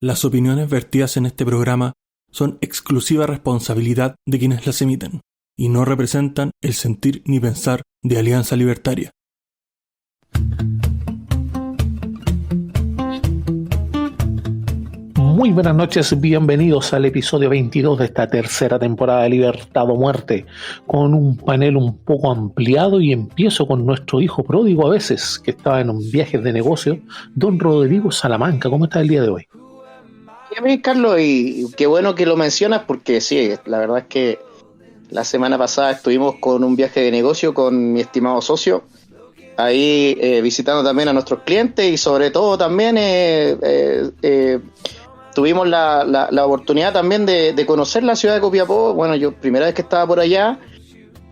Las opiniones vertidas en este programa son exclusiva responsabilidad de quienes las emiten y no representan el sentir ni pensar de Alianza Libertaria. Muy buenas noches, bienvenidos al episodio 22 de esta tercera temporada de Libertad o Muerte, con un panel un poco ampliado, y empiezo con nuestro hijo pródigo a veces, que estaba en un viaje de negocio, don Rodrigo Salamanca. ¿Cómo está el día de hoy? Bien, Carlos, y qué bueno que lo mencionas, porque sí, la verdad es que la semana pasada estuvimos con un viaje de negocio con mi estimado socio, ahí visitando también a nuestros clientes, y sobre todo también tuvimos la oportunidad también de conocer la ciudad de Copiapó. Bueno, yo primera vez que estaba por allá,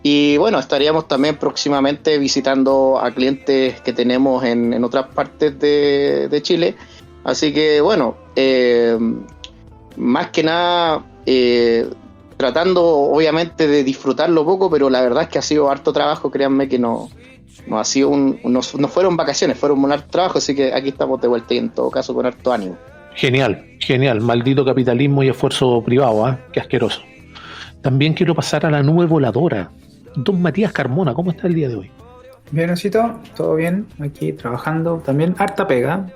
y bueno, estaríamos también próximamente visitando a clientes que tenemos en otras partes de Chile. Así que bueno, más que nada tratando obviamente de disfrutarlo poco, pero la verdad es que ha sido harto trabajo. Créanme que no ha sido no fueron vacaciones, fueron un harto trabajo, así que aquí estamos de vuelta y en todo caso con harto ánimo. Genial, maldito capitalismo y esfuerzo privado, qué asqueroso. También quiero pasar a la nube voladora. Don Matías Carmona, ¿cómo está el día de hoy? Bien, Osito, todo bien, aquí trabajando, también harta pega.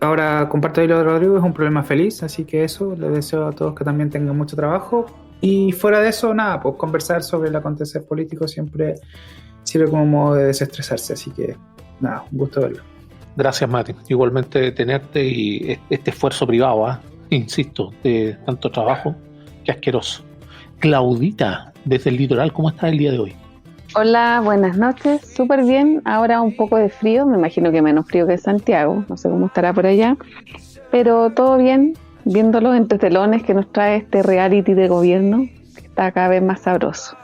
Ahora comparto ahí lo de Rodrigo, es un problema feliz, así que eso, les deseo a todos que también tengan mucho trabajo. Y fuera de eso, nada, pues conversar sobre el acontecer político siempre sirve como modo de desestresarse, así que nada, un gusto verlo. Gracias, Mati, igualmente tenerte, y este esfuerzo privado, insisto, de tanto trabajo, qué asqueroso. Claudita, desde el litoral, ¿cómo está el día de hoy? Hola, buenas noches, súper bien, ahora un poco de frío, me imagino que menos frío que Santiago, no sé cómo estará por allá, pero todo bien, viéndolo entre telones que nos trae este reality de gobierno, que está cada vez más sabroso.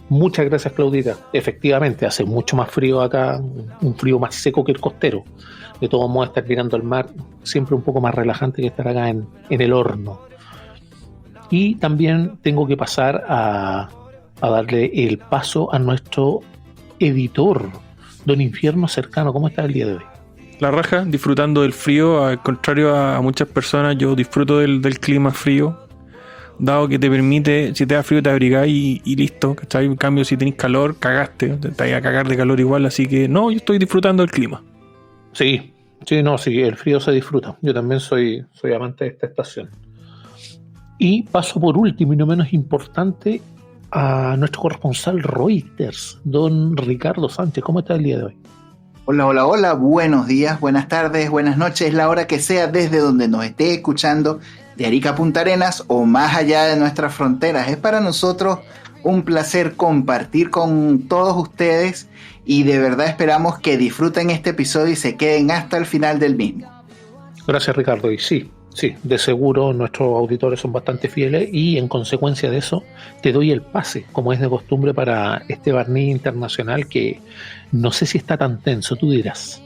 Muchas gracias, Claudita. Efectivamente, hace mucho más frío acá, un frío más seco que el costero. De todos modos, estar mirando al mar, siempre un poco más relajante que estar acá en el horno. Y también tengo que pasar a darle el paso a nuestro editor, don Infierno Cercano. ¿Cómo está el día de hoy? La raja, disfrutando del frío. Al contrario a muchas personas, yo disfruto del clima frío, dado que te permite, si te da frío te abrigás y listo, ¿cachai? En cambio, si tenés calor, cagaste, te vas a cagar de calor igual. Así que no, yo estoy disfrutando del clima. Sí, el frío se disfruta. Yo también soy amante de esta estación. Y paso por último y no menos importante a nuestro corresponsal Reuters, don Ricardo Sánchez. ¿Cómo está el día de hoy? Hola, buenos días, buenas tardes, buenas noches, la hora que sea, desde donde nos esté escuchando, de Arica a Punta Arenas o más allá de nuestras fronteras. Es para nosotros un placer compartir con todos ustedes, y de verdad esperamos que disfruten este episodio y se queden hasta el final del mismo. Gracias, Ricardo. Y sí, de seguro nuestros auditores son bastante fieles, y en consecuencia de eso te doy el pase, como es de costumbre, para este barniz internacional que no sé si está tan tenso, tú dirás.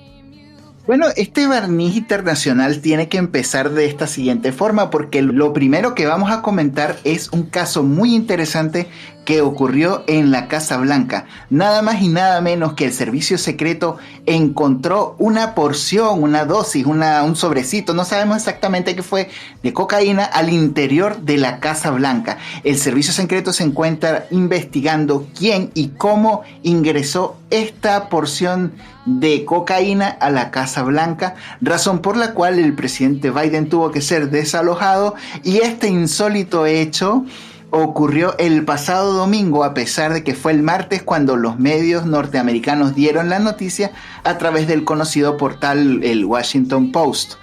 Bueno, este barniz internacional tiene que empezar de esta siguiente forma, porque lo primero que vamos a comentar es un caso muy interesante que ocurrió en la Casa Blanca. Nada más y nada menos que el servicio secreto encontró una porción, una dosis, un sobrecito, no sabemos exactamente qué fue, de cocaína al interior de la Casa Blanca. El servicio secreto se encuentra investigando quién y cómo ingresó esta porción de cocaína a la Casa Blanca, razón por la cual el presidente Biden tuvo que ser desalojado, y este insólito hecho ocurrió el pasado domingo, a pesar de que fue el martes cuando los medios norteamericanos dieron la noticia a través del conocido portal el Washington Post.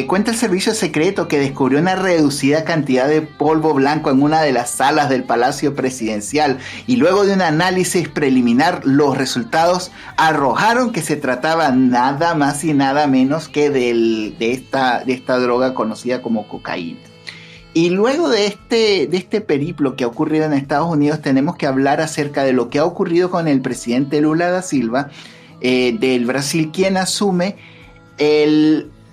Cuenta el servicio secreto que descubrió una reducida cantidad de polvo blanco en una de las salas del Palacio Presidencial, y luego de un análisis preliminar los resultados arrojaron que se trataba nada más y nada menos que de esta droga conocida como cocaína. Y luego de este periplo que ha ocurrido en Estados Unidos, tenemos que hablar acerca de lo que ha ocurrido con el presidente Lula da Silva del Brasil, quien asume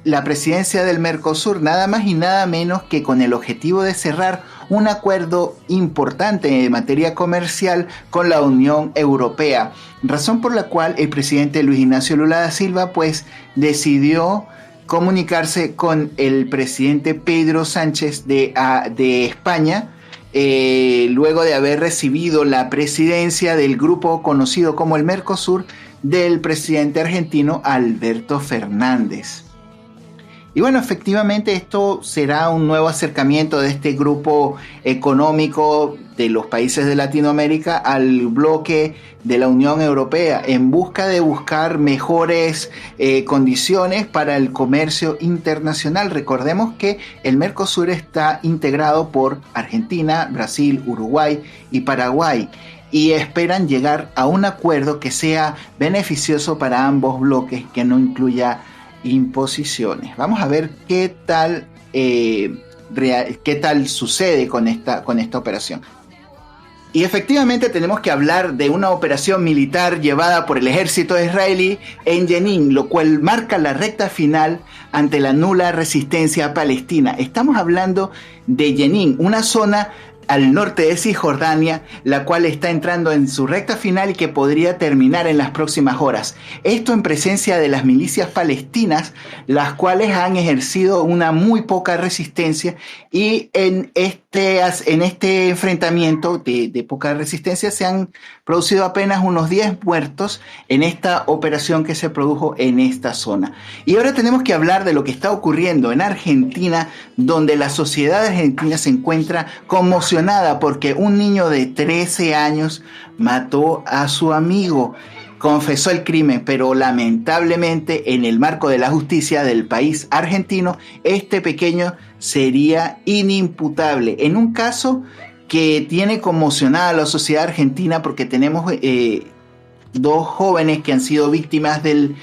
la presidencia del Mercosur, nada más y nada menos que con el objetivo de cerrar un acuerdo importante en materia comercial con la Unión Europea, razón por la cual el presidente Luis Ignacio Lula da Silva pues decidió comunicarse con el presidente Pedro Sánchez de España, luego de haber recibido la presidencia del grupo conocido como el Mercosur del presidente argentino Alberto Fernández. Y bueno, efectivamente esto será un nuevo acercamiento de este grupo económico de los países de Latinoamérica al bloque de la Unión Europea en busca de buscar mejores condiciones para el comercio internacional. Recordemos que el Mercosur está integrado por Argentina, Brasil, Uruguay y Paraguay, y esperan llegar a un acuerdo que sea beneficioso para ambos bloques, que no incluya imposiciones. Vamos a ver qué tal sucede con esta operación. Y efectivamente tenemos que hablar de una operación militar llevada por el ejército israelí en Jenin, lo cual marca la recta final ante la nula resistencia palestina. Estamos hablando de Jenin, una zona al norte de Cisjordania, la cual está entrando en su recta final y que podría terminar en las próximas horas. Esto en presencia de las milicias palestinas, las cuales han ejercido una muy poca resistencia, y en este enfrentamiento de poca resistencia se han producido apenas unos 10 muertos en esta operación que se produjo en esta zona. Y ahora tenemos que hablar de lo que está ocurriendo en Argentina, donde la sociedad argentina se encuentra conmocionada porque un niño de 13 años mató a su amigo. Confesó el crimen, pero lamentablemente en el marco de la justicia del país argentino, este pequeño sería inimputable. En un caso que tiene conmocionada a la sociedad argentina, porque tenemos dos jóvenes que han sido víctimas del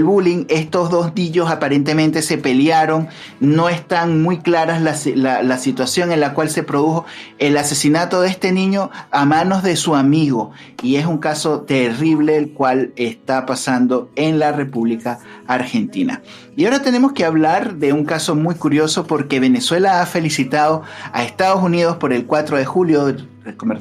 bullying. Estos dos niños aparentemente se pelearon. No están muy claras la situación en la cual se produjo el asesinato de este niño a manos de su amigo, y es un caso terrible el cual está pasando en la República Argentina. Y ahora tenemos que hablar de un caso muy curioso, porque Venezuela ha felicitado a Estados Unidos por el 4 de julio.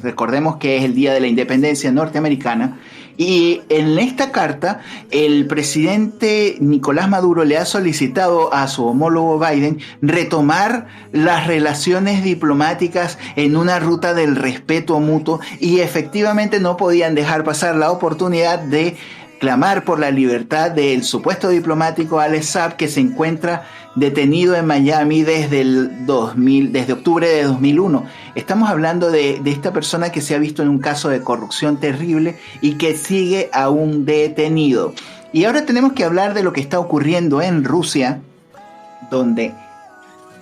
Recordemos que es el día de la independencia norteamericana. Y en esta carta, el presidente Nicolás Maduro le ha solicitado a su homólogo Biden retomar las relaciones diplomáticas en una ruta del respeto mutuo, y efectivamente no podían dejar pasar la oportunidad de clamar por la libertad del supuesto diplomático Alex Saab, que se encuentra detenido en Miami desde octubre de 2001. Estamos hablando de esta persona que se ha visto en un caso de corrupción terrible y que sigue aún detenido. Y ahora tenemos que hablar de lo que está ocurriendo en Rusia, donde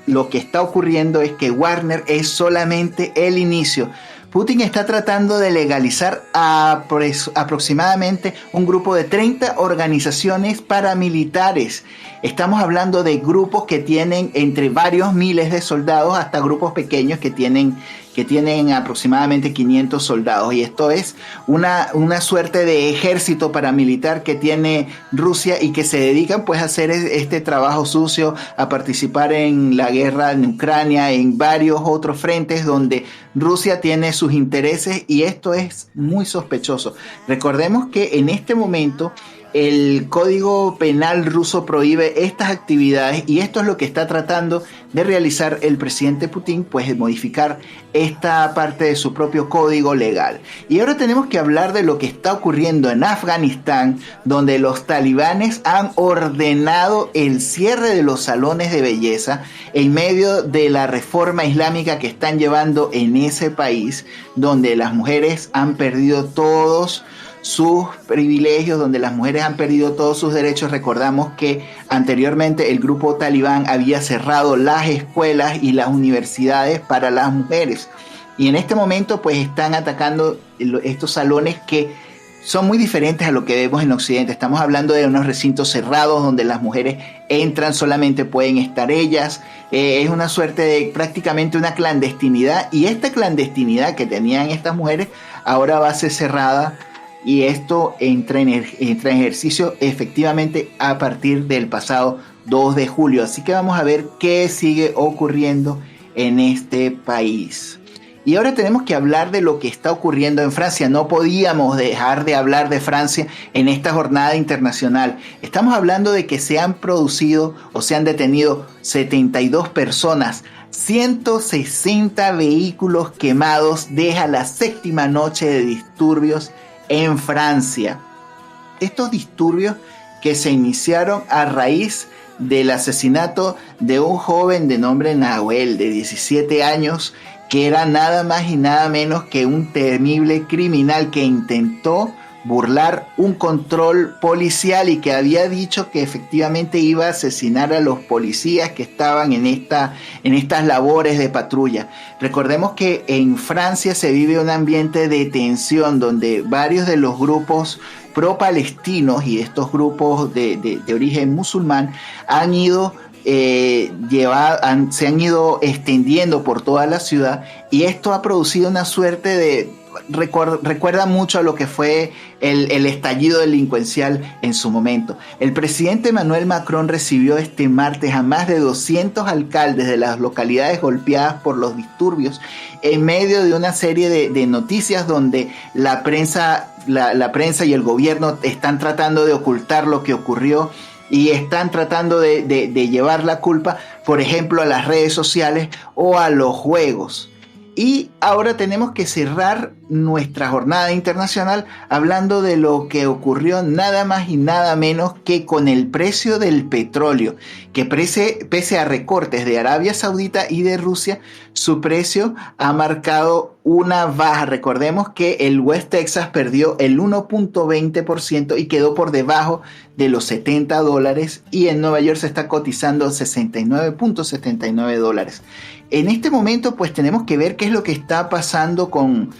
lo que está ocurriendo es que Wagner es solamente el inicio. Putin está tratando de legalizar aproximadamente un grupo de 30 organizaciones paramilitares. Estamos hablando de grupos que tienen entre varios miles de soldados hasta grupos pequeños que tienen aproximadamente 500 soldados. Y esto es una suerte de ejército paramilitar que tiene Rusia, y que se dedican pues a hacer este trabajo sucio, a participar en la guerra en Ucrania, en varios otros frentes donde Rusia tiene sus intereses, y esto es muy sospechoso. Recordemos que en este momento el Código Penal ruso prohíbe estas actividades, y esto es lo que está tratando de realizar el presidente Putin, pues de modificar esta parte de su propio código legal. Y ahora tenemos que hablar de lo que está ocurriendo en Afganistán, donde los talibanes han ordenado el cierre de los salones de belleza en medio de la reforma islámica que están llevando en ese país, donde las mujeres han perdido todos sus privilegios, donde las mujeres han perdido todos sus derechos. Recordamos que anteriormente el grupo talibán había cerrado las escuelas y las universidades para las mujeres, y en este momento pues están atacando estos salones que son muy diferentes a lo que vemos en Occidente. Estamos hablando de unos recintos cerrados donde las mujeres entran, solamente pueden estar ellas. Es una suerte de prácticamente una clandestinidad, y esta clandestinidad que tenían estas mujeres ahora va a ser cerrada, y esto entra en ejercicio efectivamente a partir del pasado 2 de julio. Así que vamos a ver qué sigue ocurriendo en este país. Y ahora tenemos que hablar de lo que está ocurriendo en Francia. No podíamos dejar de hablar de Francia en esta jornada internacional. Estamos hablando de que se han producido o se han detenido 72 personas. 160 vehículos quemados. Deja la 7ª noche de disturbios en Francia. Estos disturbios que se iniciaron a raíz del asesinato de un joven de nombre Nahuel, de 17 años, que era nada más y nada menos que un temible criminal que intentó burlar un control policial y que había dicho que efectivamente iba a asesinar a los policías que estaban en estas labores de patrulla. Recordemos que en Francia se vive un ambiente de tensión donde varios de los grupos pro-palestinos y estos grupos de origen musulmán han ido se han ido extendiendo por toda la ciudad, y esto ha producido una suerte de recuerda mucho a lo que fue el estallido delincuencial en su momento. El presidente Emmanuel Macron recibió este martes a más de 200 alcaldes de las localidades golpeadas por los disturbios, en medio de una serie de noticias donde la prensa y el gobierno están tratando de ocultar lo que ocurrió y están tratando de llevar la culpa, por ejemplo, a las redes sociales o a los juegos. Y ahora tenemos que cerrar nuestra jornada internacional hablando de lo que ocurrió nada más y nada menos que con el precio del petróleo, que pese a recortes de Arabia Saudita y de Rusia, su precio ha marcado una baja. Recordemos que el West Texas perdió el 1.20% y quedó por debajo de los $70, y en Nueva York se está cotizando $69.79. En este momento pues tenemos que ver qué es lo que está pasando con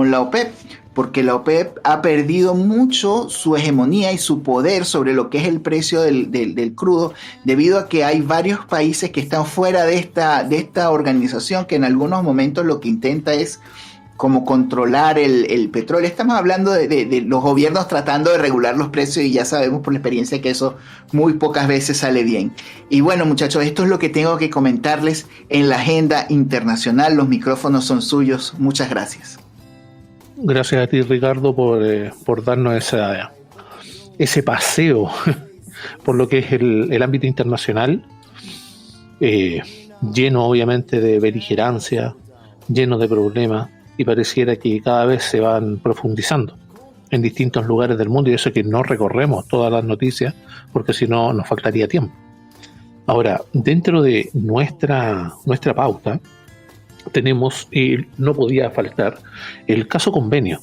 la OPEP, porque la OPEP ha perdido mucho su hegemonía y su poder sobre lo que es el precio del crudo, debido a que hay varios países que están fuera de esta organización, que en algunos momentos lo que intenta es como controlar el petróleo. Estamos hablando de los gobiernos tratando de regular los precios, y ya sabemos por la experiencia que eso muy pocas veces sale bien. Y bueno, muchachos, esto es lo que tengo que comentarles en la agenda internacional. Los micrófonos son suyos. Muchas gracias. Gracias a ti, Ricardo, por darnos ese paseo por lo que es el ámbito internacional, lleno obviamente de beligerancia, lleno de problemas, y pareciera que cada vez se van profundizando en distintos lugares del mundo, y eso que no recorremos todas las noticias, porque si no nos faltaría tiempo. Ahora, dentro de nuestra pauta tenemos, no podía faltar, el caso convenio.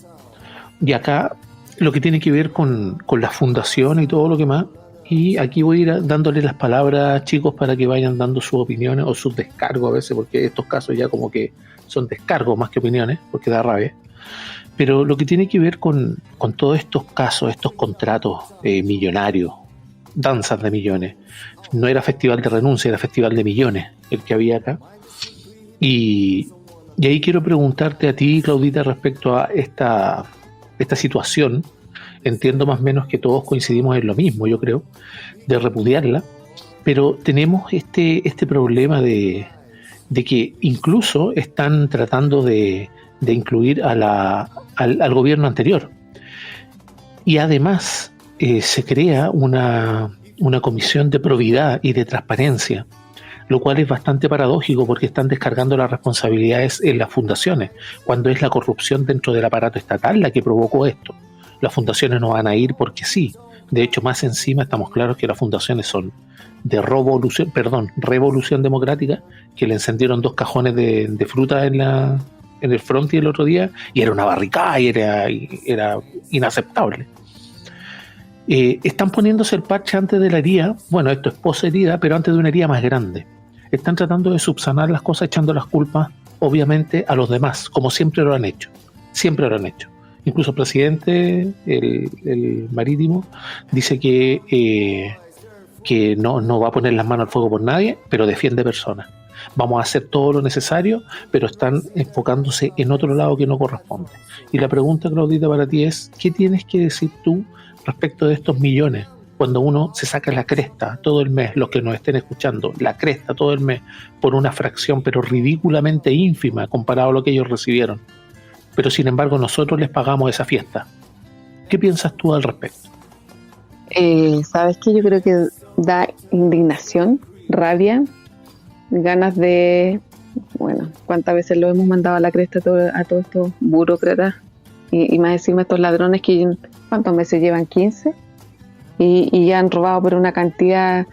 Y acá lo que tiene que ver con la fundación y todo lo que más, y aquí voy a ir dándole las palabras, chicos, para que vayan dando sus opiniones o sus descargos a veces, porque estos casos ya como que son descargos más que opiniones, porque da rabia. Pero lo que tiene que ver con todos estos casos, estos contratos millonarios, danzas de millones, no era festival de renuncia, era festival de millones el que había acá. Y ahí quiero preguntarte a ti, Claudita, respecto a esta situación. Entiendo más o menos que todos coincidimos en lo mismo, yo creo, de repudiarla, pero tenemos este problema de que incluso están tratando de incluir al gobierno anterior. Y además se crea una comisión de probidad y de transparencia, lo cual es bastante paradójico, porque están descargando las responsabilidades en las fundaciones, cuando es la corrupción dentro del aparato estatal la que provocó esto. Las fundaciones no van a ir porque sí. De hecho, más encima estamos claros que las fundaciones son de Revolución Democrática, que le encendieron 2 cajones de fruta en el frontis el otro día, y era una barricada y era inaceptable. Están poniéndose el parche antes de la herida. Bueno, esto es posherida, pero antes de una herida más grande. Están tratando de subsanar las cosas, echando las culpas, obviamente, a los demás, como siempre lo han hecho. Siempre lo han hecho. Incluso el presidente, el marítimo, dice que no va a poner las manos al fuego por nadie, pero defiende personas. Vamos a hacer todo lo necesario, pero están enfocándose en otro lado que no corresponde. Y la pregunta, Claudita, para ti es, ¿qué tienes que decir tú respecto de estos millones? cuando uno se saca la cresta todo el mes, los que nos estén escuchando, la cresta todo el mes por una fracción pero ridículamente ínfima comparado a lo que ellos recibieron, pero sin embargo nosotros les pagamos esa fiesta. ¿Qué piensas tú al respecto? ¿Sabes qué? Yo creo que da indignación, rabia, ganas de... Bueno, ¿cuántas veces lo hemos mandado a la cresta a todos estos burócratas? Y más encima estos ladrones que ¿cuántos meses llevan? 15 y ya han robado por una cantidad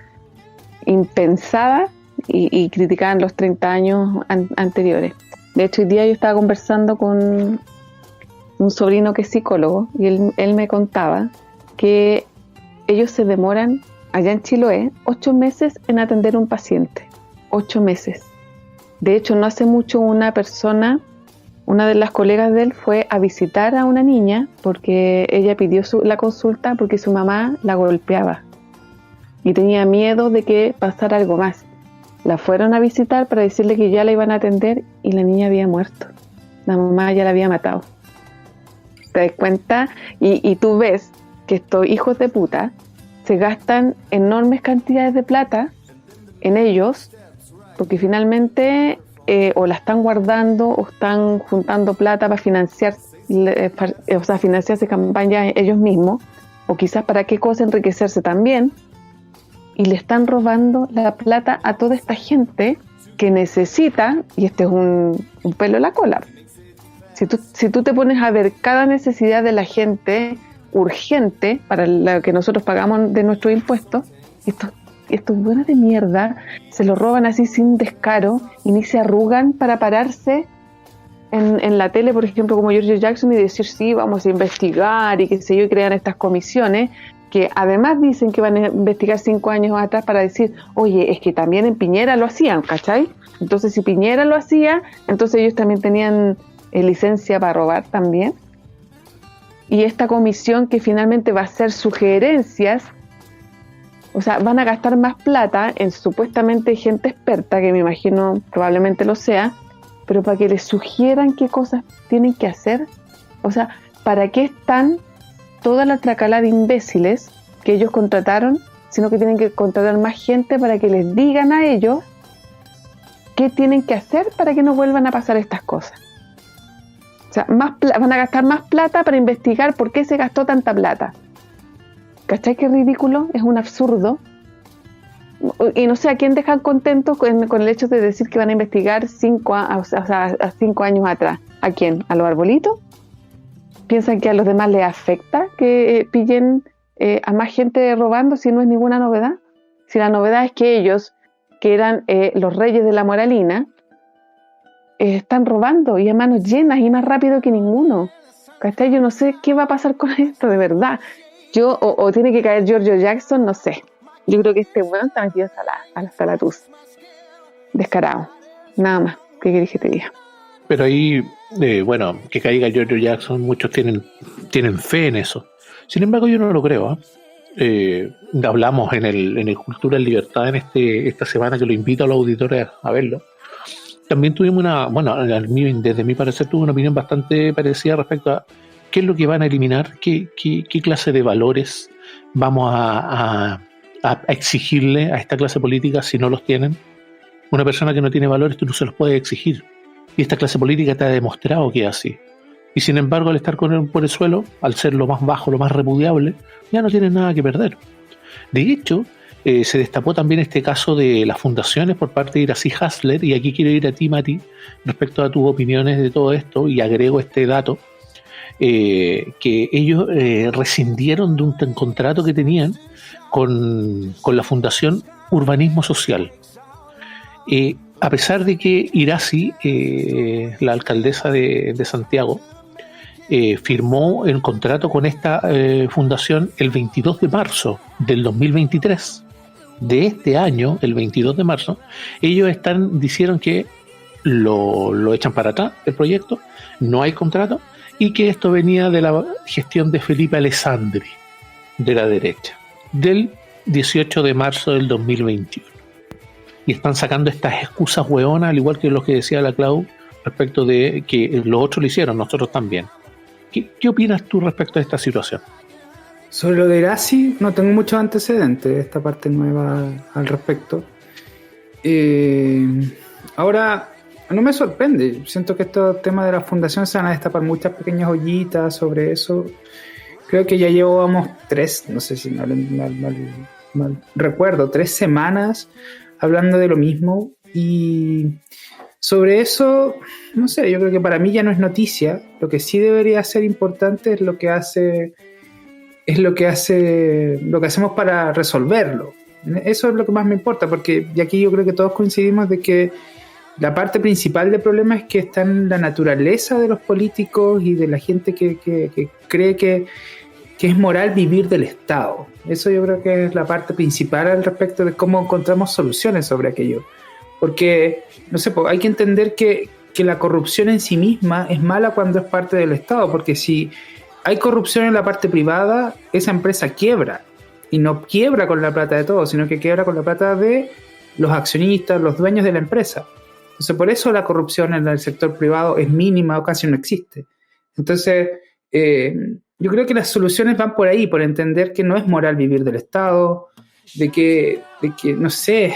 impensada y criticaban los 30 años anteriores. De hecho, hoy día yo estaba conversando con un sobrino que es psicólogo y él me contaba que ellos se demoran allá en Chiloé 8 meses en atender a un paciente. 8 meses. De hecho, no hace mucho una de las colegas de él fue a visitar a una niña porque ella pidió la consulta porque su mamá la golpeaba y tenía miedo de que pasara algo más. La fueron a visitar para decirle que ya la iban a atender y la niña había muerto. La mamá ya la había matado. ¿Te das cuenta? Y tú ves que estos hijos de puta se gastan enormes cantidades de plata en ellos porque finalmente... o la están guardando o están juntando plata para financiarse campañas ellos mismos, o quizás para qué cosa enriquecerse también, y le están robando la plata a toda esta gente que necesita, y este es un pelo en la cola. Si tú te pones a ver cada necesidad de la gente urgente para la que nosotros pagamos de nuestros impuestos, estos buenos de mierda se lo roban así sin descaro y ni se arrugan para pararse en la tele, por ejemplo, como Giorgio Jackson, y decir sí, vamos a investigar y qué sé yo, y crean estas comisiones que además dicen que van a investigar 5 años atrás para decir, oye, es que también en Piñera lo hacían, ¿cachai? Entonces si Piñera lo hacía, entonces ellos también tenían licencia para robar también. Y esta comisión que finalmente va a hacer sugerencias. O sea, van a gastar más plata en supuestamente gente experta, que me imagino probablemente lo sea, pero para que les sugieran qué cosas tienen que hacer. O sea, ¿para qué están toda la tracalada de imbéciles que ellos contrataron? Sino que tienen que contratar más gente para que les digan a ellos qué tienen que hacer para que no vuelvan a pasar estas cosas. O sea, van a gastar más plata para investigar por qué se gastó tanta plata. ¿Cachai? Qué ridículo, es un absurdo. Y no sé a quién dejan contento con el hecho de decir que van a investigar 5 años atrás. ¿A quién? ¿A los arbolitos? ¿Piensan que a los demás les afecta que pillen a más gente robando si no es ninguna novedad? Si la novedad es que ellos, que eran los reyes de la moralina, están robando y a manos llenas y más rápido que ninguno. ¿Cachai? Yo no sé qué va a pasar con esto, de verdad. O tiene que caer Giorgio Jackson, no sé. Yo creo que este weón está metido hasta la tus. Descarado. Nada más. ¿Qué querés que te diga? Pero ahí, bueno, que caiga Giorgio Jackson, muchos tienen fe en eso. Sin embargo, yo no lo creo. Hablamos en el Cultura en Libertad esta semana, que lo invito a los auditores a verlo. También tuvimos desde mi parecer, tuve una opinión bastante parecida respecto a qué es lo que van a eliminar, qué clase de valores vamos a exigirle a esta clase política si no los tienen. Una persona que no tiene valores, tú no se los puedes exigir. Y esta clase política te ha demostrado que es así. Y sin embargo, al estar por el suelo, al ser lo más bajo, lo más repudiable, ya no tienen nada que perder. De hecho, se destapó también este caso de las fundaciones por parte de Iracy Hasler, y aquí quiero ir a ti, Mati, respecto a tus opiniones de todo esto, y agrego este dato. Que ellos rescindieron de un contrato que tenían con la Fundación Urbanismo Social. A pesar de que Iracy, la alcaldesa de Santiago, firmó el contrato con esta fundación el 22 de marzo del 2023. De este año, el 22 de marzo, ellos dijeron que lo echan para atrás, el proyecto, no hay contrato, y que esto venía de la gestión de Felipe Alessandri, de la derecha, del 18 de marzo del 2021. Y están sacando estas excusas hueonas, al igual que lo que decía la Clau, respecto de que los otros lo hicieron, nosotros también. ¿Qué opinas tú respecto a esta situación? Sobre lo de Irasi, no tengo muchos antecedentes de esta parte nueva al respecto. Ahora, no me sorprende. Siento que estos temas de la fundación se van a destapar muchas pequeñas ollitas sobre eso. Creo que ya llevamos 3, no sé si mal recuerdo, 3 semanas hablando de lo mismo. Y sobre eso, no sé, yo creo que para mí ya no es noticia. Lo que sí debería ser importante es lo que hacemos para resolverlo. Eso es lo que más me importa, porque y aquí yo creo que todos coincidimos de que la parte principal del problema es que está en la naturaleza de los políticos y de la gente que cree que es moral vivir del Estado. Eso yo creo que es la parte principal al respecto de cómo encontramos soluciones sobre aquello. Porque, no sé, hay que entender que la corrupción en sí misma es mala cuando es parte del Estado, porque si hay corrupción en la parte privada, esa empresa quiebra. Y no quiebra con la plata de todos, sino que quiebra con la plata de los accionistas, los dueños de la empresa. Entonces, por eso la corrupción en el sector privado es mínima o casi no existe. Entonces, yo creo que las soluciones van por ahí, por entender que no es moral vivir del Estado, de que no sé,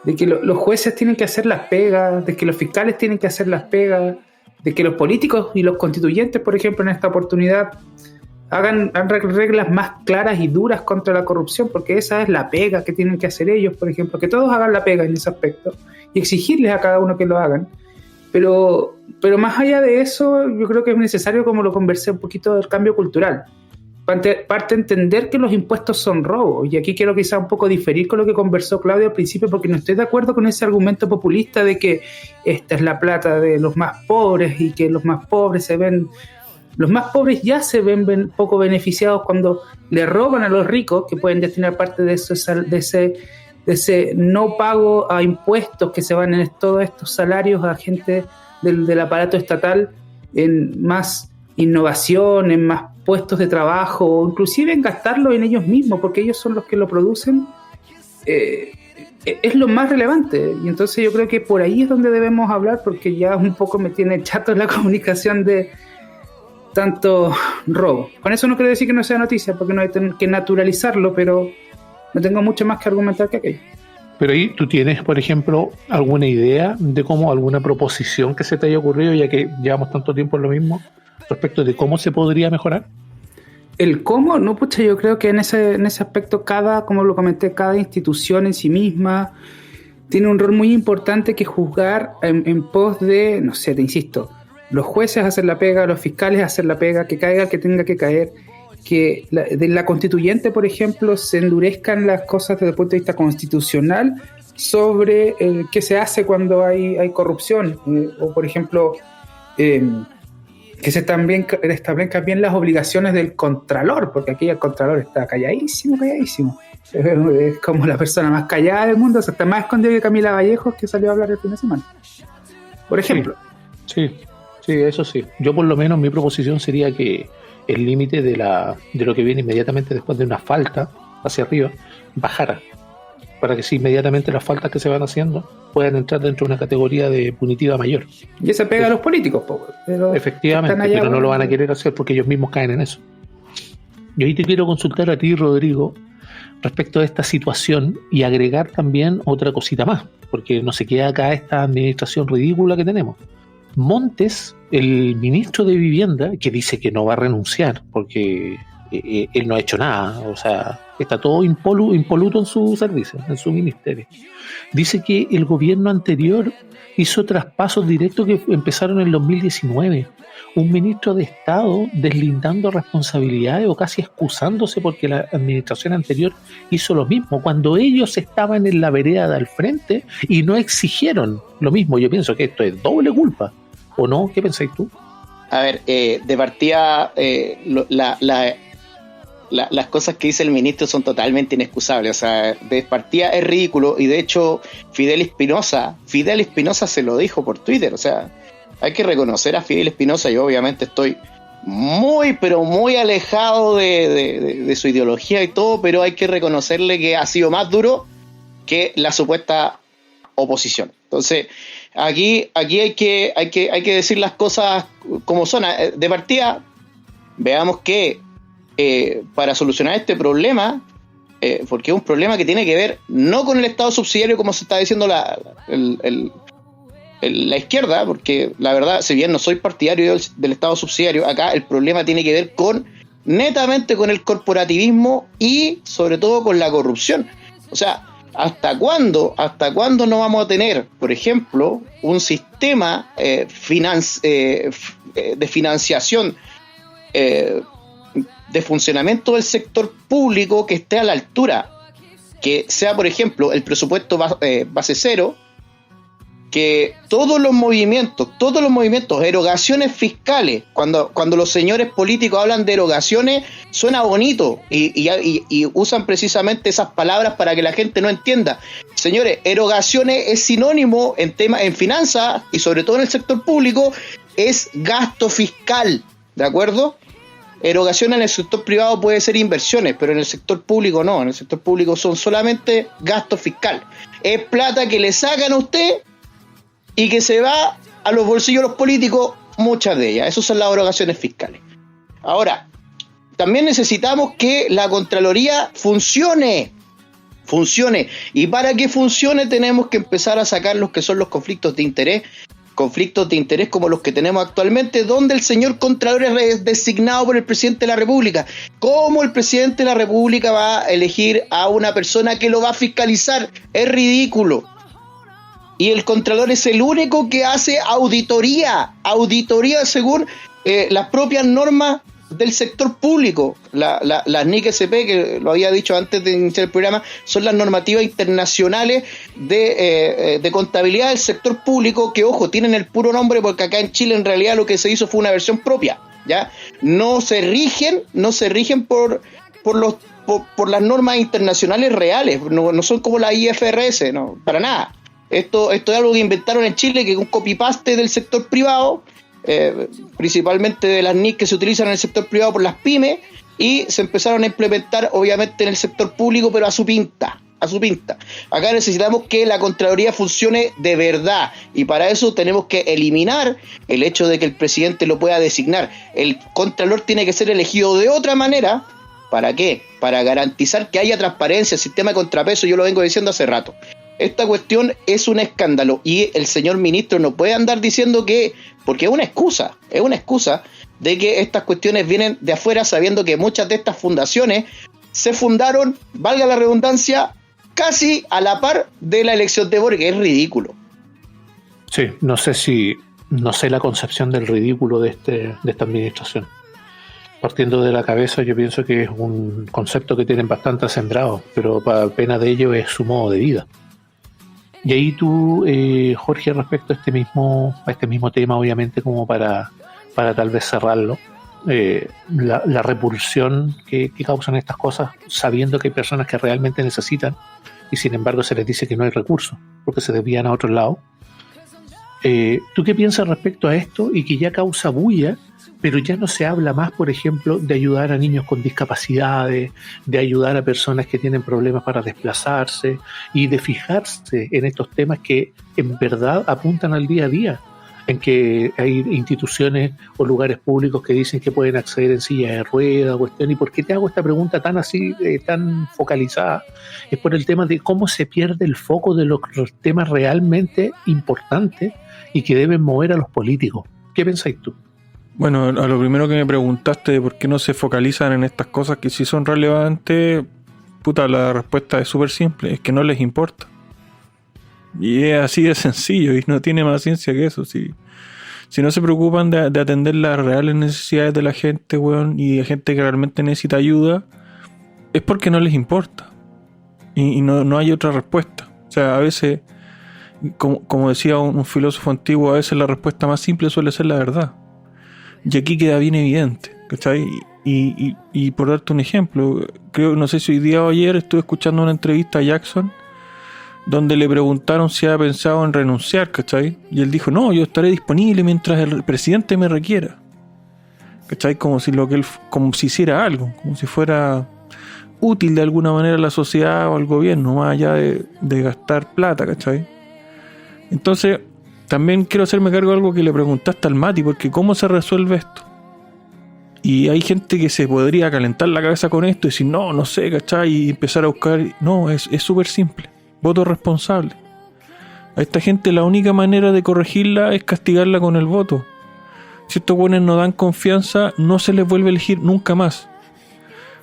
de que los jueces tienen que hacer las pegas, de que los fiscales tienen que hacer las pegas, de que los políticos y los constituyentes, por ejemplo, en esta oportunidad, hagan reglas más claras y duras contra la corrupción, porque esa es la pega que tienen que hacer ellos, por ejemplo, que todos hagan la pega en ese aspecto y exigirles a cada uno que lo hagan. Pero más allá de eso, yo creo que es necesario, como lo conversé un poquito, del cambio cultural. Parte de entender que los impuestos son robos, y aquí quiero quizá un poco diferir con lo que conversó Claudio al principio, porque no estoy de acuerdo con ese argumento populista de que esta es la plata de los más pobres y que los más pobres ya se ven poco beneficiados cuando le roban a los ricos, que pueden destinar parte de ese no pago a impuestos que se van en todos estos salarios a gente del aparato estatal, en más innovación, en más puestos de trabajo, o inclusive en gastarlo en ellos mismos, porque ellos son los que lo producen, es lo más relevante. Y entonces yo creo que por ahí es donde debemos hablar, porque ya un poco me tiene chato la comunicación de tanto robo. Con eso no quiero decir que no sea noticia, porque no hay que naturalizarlo, pero no tengo mucho más que argumentar que aquello. Pero ahí tú tienes, por ejemplo, alguna idea de cómo, alguna proposición que se te haya ocurrido, ya que llevamos tanto tiempo en lo mismo, respecto de cómo se podría mejorar. El cómo, no, pucha, yo creo que en ese aspecto como lo comenté, cada institución en sí misma tiene un rol muy importante que juzgar en pos de, no sé, te insisto, los jueces hacer la pega, los fiscales hacer la pega, que caiga que tenga que caer, que de la constituyente, por ejemplo, se endurezcan las cosas desde el punto de vista constitucional sobre qué se hace cuando hay corrupción, o por ejemplo, que se también establezcan bien las obligaciones del contralor, porque aquí el contralor está calladísimo. Es como la persona más callada del mundo, o sea, está más escondido que Camila Vallejos, que salió a hablar el fin de semana, por ejemplo. Sí, eso sí. Yo por lo menos mi proposición sería que el límite de lo que viene inmediatamente después de una falta hacia arriba bajara, para que si inmediatamente las faltas que se van haciendo puedan entrar dentro de una categoría de punitiva mayor. Y eso pega a los políticos, pero efectivamente, pero no lo van a querer hacer porque ellos mismos caen en eso. Yo ahí te quiero consultar a ti, Rodrigo, respecto a esta situación, y agregar también otra cosita más, porque no se queda acá esta administración ridícula que tenemos. Montes, el ministro de Vivienda, que dice que no va a renunciar porque él no ha hecho nada, o sea, está todo impoluto en su servicio, en su ministerio. Dice que el gobierno anterior hizo traspasos directos que empezaron en el 2019. Un ministro de Estado deslindando responsabilidades o casi excusándose porque la administración anterior hizo lo mismo, cuando ellos estaban en la vereda del frente y no exigieron lo mismo. Yo pienso que esto es doble culpa, ¿o no? ¿Qué pensáis tú? A ver, de partida, las cosas que dice el ministro son totalmente inexcusables. O sea, de partida es ridículo, y de hecho Fidel Espinosa se lo dijo por Twitter. O sea, hay que reconocer a Fidel Espinosa. Yo obviamente estoy muy, pero muy alejado de su ideología y todo, pero hay que reconocerle que ha sido más duro que la supuesta oposición. Entonces, aquí hay que decir las cosas como son. De partida, veamos que para solucionar este problema, porque es un problema que tiene que ver no con el Estado subsidiario como se está diciendo la izquierda, porque la verdad, si bien no soy partidario del Estado subsidiario, acá el problema tiene que ver netamente con el corporativismo y sobre todo con la corrupción. O sea, ¿hasta cuándo no vamos a tener, por ejemplo, un sistema de financiación, de funcionamiento del sector público que esté a la altura? Que sea, por ejemplo, el presupuesto base cero, que todos los movimientos, erogaciones fiscales, cuando los señores políticos hablan de erogaciones, suena bonito y usan precisamente esas palabras para que la gente no entienda. Señores, erogaciones es sinónimo en finanzas y sobre todo en el sector público, es gasto fiscal, ¿de acuerdo? Erogación en el sector privado puede ser inversiones, pero en el sector público no. En el sector público son solamente gasto fiscal. Es plata que le sacan a usted y que se va a los bolsillos de los políticos, muchas de ellas. Esas son las erogaciones fiscales. Ahora, también necesitamos que la Contraloría funcione. Y para que funcione tenemos que empezar a sacar los que son los conflictos de interés como los que tenemos actualmente, donde el señor Contralor es designado por el presidente de la República. ¿Cómo el presidente de la República va a elegir a una persona que lo va a fiscalizar? Es ridículo. Y el Contralor es el único que hace auditoría según las propias normas del sector público. Las NIC-SP, que lo había dicho antes de iniciar el programa, son las normativas internacionales de contabilidad del sector público, que, ojo, tienen el puro nombre porque acá en Chile en realidad lo que se hizo fue una versión propia, ¿ya? No se rigen por las normas internacionales reales, no son como la IFRS, no, para nada. Esto es algo que inventaron en Chile, que es un copy-paste del sector privado, principalmente de las NIC que se utilizan en el sector privado por las pymes, y se empezaron a implementar obviamente en el sector público, pero a su pinta. Acá necesitamos que la Contraloría funcione de verdad, y para eso tenemos que eliminar el hecho de que el presidente lo pueda designar. El Contralor tiene que ser elegido de otra manera. ¿Para qué? Para garantizar que haya transparencia, el sistema de contrapeso. Yo lo vengo diciendo hace rato. Esta cuestión es un escándalo y el señor ministro no puede andar diciendo porque es una excusa de que estas cuestiones vienen de afuera, sabiendo que muchas de estas fundaciones se fundaron, valga la redundancia, casi a la par de la elección de Boric, que es ridículo. Sí, no sé la concepción del ridículo de esta administración. Partiendo de la cabeza, yo pienso que es un concepto que tienen bastante sembrado, pero para pena de ello es su modo de vida. Y ahí tú, Jorge, respecto a este mismo tema, obviamente, como para tal vez cerrarlo, la repulsión que causan estas cosas, sabiendo que hay personas que realmente necesitan y sin embargo se les dice que no hay recursos porque se desvían a otro lado. ¿Tú qué piensas respecto a esto y que ya causa bulla, pero ya no se habla más, por ejemplo, de ayudar a niños con discapacidades, de ayudar a personas que tienen problemas para desplazarse y de fijarse en estos temas que en verdad apuntan al día a día, en que hay instituciones o lugares públicos que dicen que pueden acceder en silla de ruedas, cuestión? ¿Y por qué te hago esta pregunta tan así, tan focalizada? Es por el tema de cómo se pierde el foco de los temas realmente importantes y que deben mover a los políticos. ¿Qué pensáis tú? Bueno, a lo primero que me preguntaste de por qué no se focalizan en estas cosas que sí son relevantes, la respuesta es súper simple, es que no les importa. Y es así de sencillo y no tiene más ciencia que eso. Si no se preocupan de atender las reales necesidades de la gente, weón, y de gente que realmente necesita ayuda, es porque no les importa. Y no hay otra respuesta. O sea, a veces, como decía un filósofo antiguo, a veces la respuesta más simple suele ser la verdad. Y aquí queda bien evidente, ¿cachai? Y por darte un ejemplo, no sé si hoy día o ayer estuve escuchando una entrevista a Jackson donde le preguntaron si había pensado en renunciar, ¿cachai? Y él dijo, no, yo estaré disponible mientras el presidente me requiera, ¿cachai? Como si hiciera algo, como si fuera útil de alguna manera a la sociedad o al gobierno, más allá de gastar plata, ¿cachai? Entonces, también quiero hacerme cargo de algo que le preguntaste al Mati, porque ¿cómo se resuelve esto? Y hay gente que se podría calentar la cabeza con esto y decir, no sé, ¿cachai? Y empezar a buscar. No, es súper simple. Voto responsable. A esta gente la única manera de corregirla es castigarla con el voto. Si estos buenos no dan confianza, no se les vuelve a elegir nunca más.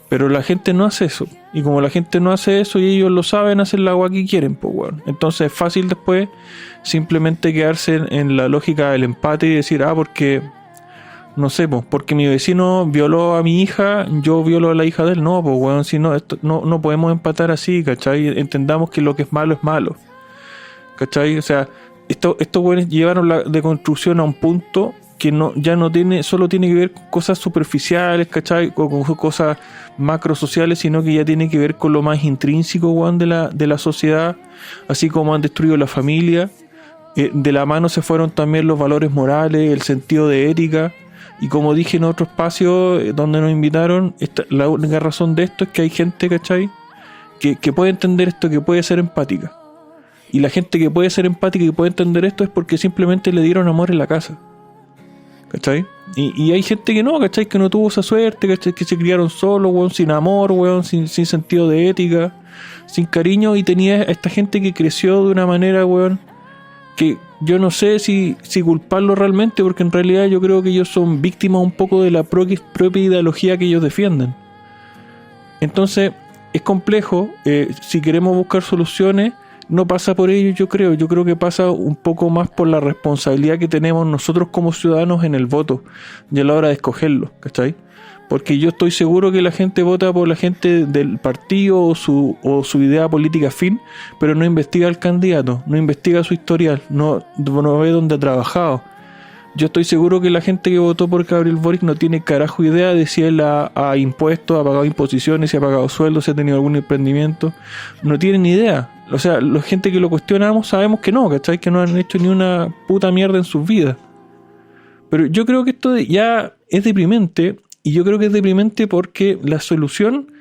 Pero la gente no hace eso. Y como la gente no hace eso y ellos lo saben, hacen la agua que quieren, pues bueno. Entonces es fácil después simplemente quedarse en la lógica del empate y decir, porque, no sé, pues, porque mi vecino violó a mi hija, yo violo a la hija de él. No, pues bueno, si no, no podemos empatar así, ¿cachai? Entendamos que lo que es malo, ¿cachai? O sea, estos buenos llevaron la deconstrucción a un punto que ya no tiene, solo tiene que ver con cosas superficiales, ¿cachai? O con cosas macrosociales, sino que ya tiene que ver con lo más intrínseco, weón, de la sociedad, así como han destruido la familia. De la mano se fueron también los valores morales, el sentido de ética, y como dije en otro espacio donde nos invitaron, la única razón de esto es que hay gente, ¿cachai? Que puede entender esto, que puede ser empática. Y la gente que puede ser empática y puede entender esto es porque simplemente le dieron amor en la casa. ¿Cachai? Y hay gente que no, ¿cachai? Que no tuvo esa suerte, ¿cachai? Que se criaron solos, weón, sin amor, weón, sin sentido de ética, sin cariño, y tenía a esta gente que creció de una manera, weón, que yo no sé si culparlo realmente, porque en realidad yo creo que ellos son víctimas un poco de la propia ideología que ellos defienden. Entonces, es complejo, si queremos buscar soluciones, no pasa por ello, yo creo que pasa un poco más por la responsabilidad que tenemos nosotros como ciudadanos en el voto y a la hora de escogerlo, ¿cachai? Porque yo estoy seguro que la gente vota por la gente del partido o su idea política afín, pero no investiga al candidato, no investiga su historial, no ve dónde ha trabajado. Yo estoy seguro que la gente que votó por Gabriel Boric no tiene carajo idea de si él ha impuesto, ha pagado imposiciones, si ha pagado sueldos, si ha tenido algún emprendimiento. No tienen ni idea. O sea, la gente que lo cuestionamos sabemos que no, ¿cachai? Que no han hecho ni una puta mierda en sus vidas. Pero yo creo que esto ya es deprimente, y yo creo que es deprimente porque la solución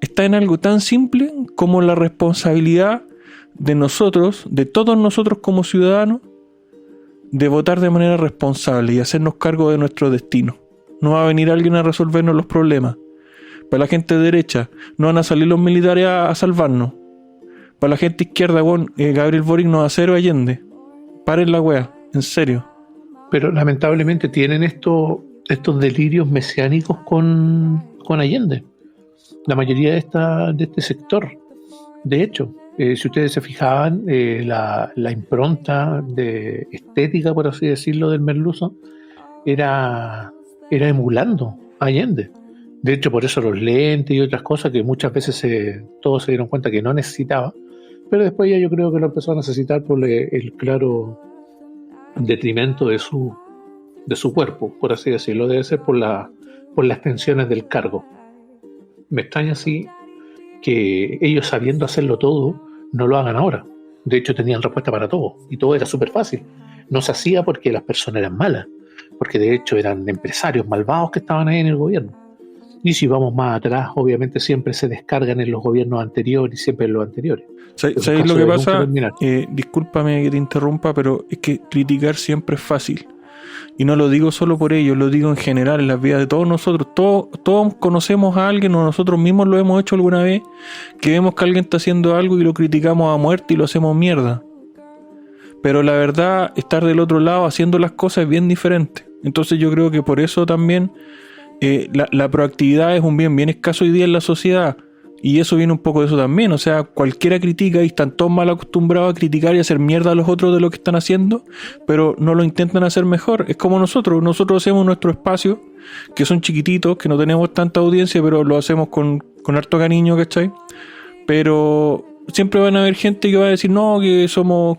está en algo tan simple como la responsabilidad de nosotros, de todos nosotros como ciudadanos, de votar de manera responsable y hacernos cargo de nuestro destino. No va a venir alguien a resolvernos los problemas. Para la gente derecha, no van a salir los militares a salvarnos. Para la gente izquierda, bueno, Gabriel Boric no va a hacer Allende. Paren la wea, en serio. Pero lamentablemente tienen estos delirios mesiánicos con Allende. La mayoría de este sector. De hecho, si ustedes se fijaban, la impronta de estética, por así decirlo, del merluzo era emulando a Allende. De hecho, por eso los lentes y otras cosas que muchas veces todos se dieron cuenta que no necesitaba, pero después ya yo creo que lo empezó a necesitar por el claro detrimento de su cuerpo, por así decirlo. Debe ser por las tensiones del cargo. Me extraña así que ellos, sabiendo hacerlo todo, no lo hagan ahora. De hecho, tenían respuesta para todo y todo era súper fácil. No se hacía porque las personas eran malas, porque de hecho eran empresarios malvados que estaban ahí en el gobierno. Y si vamos más atrás, obviamente siempre se descargan en los gobiernos anteriores y siempre en los anteriores. ¿Sabes lo que pasa? Discúlpame que te interrumpa, pero es que criticar siempre es fácil. Y no lo digo solo por ello, lo digo en general, en las vidas de todos nosotros. Todos conocemos a alguien, o nosotros mismos lo hemos hecho alguna vez, que vemos que alguien está haciendo algo y lo criticamos a muerte y lo hacemos mierda. Pero la verdad, estar del otro lado haciendo las cosas es bien diferente. Entonces yo creo que por eso también la proactividad es un bien escaso hoy día en la sociedad. Y eso viene un poco de eso también. O sea, cualquiera critica y están todos mal acostumbrados a criticar y hacer mierda a los otros de lo que están haciendo, pero no lo intentan hacer mejor. Es como nosotros hacemos nuestro espacio, que son chiquititos, que no tenemos tanta audiencia, pero lo hacemos con harto cariño, ¿cachai? Pero siempre van a haber gente que va a decir no, que somos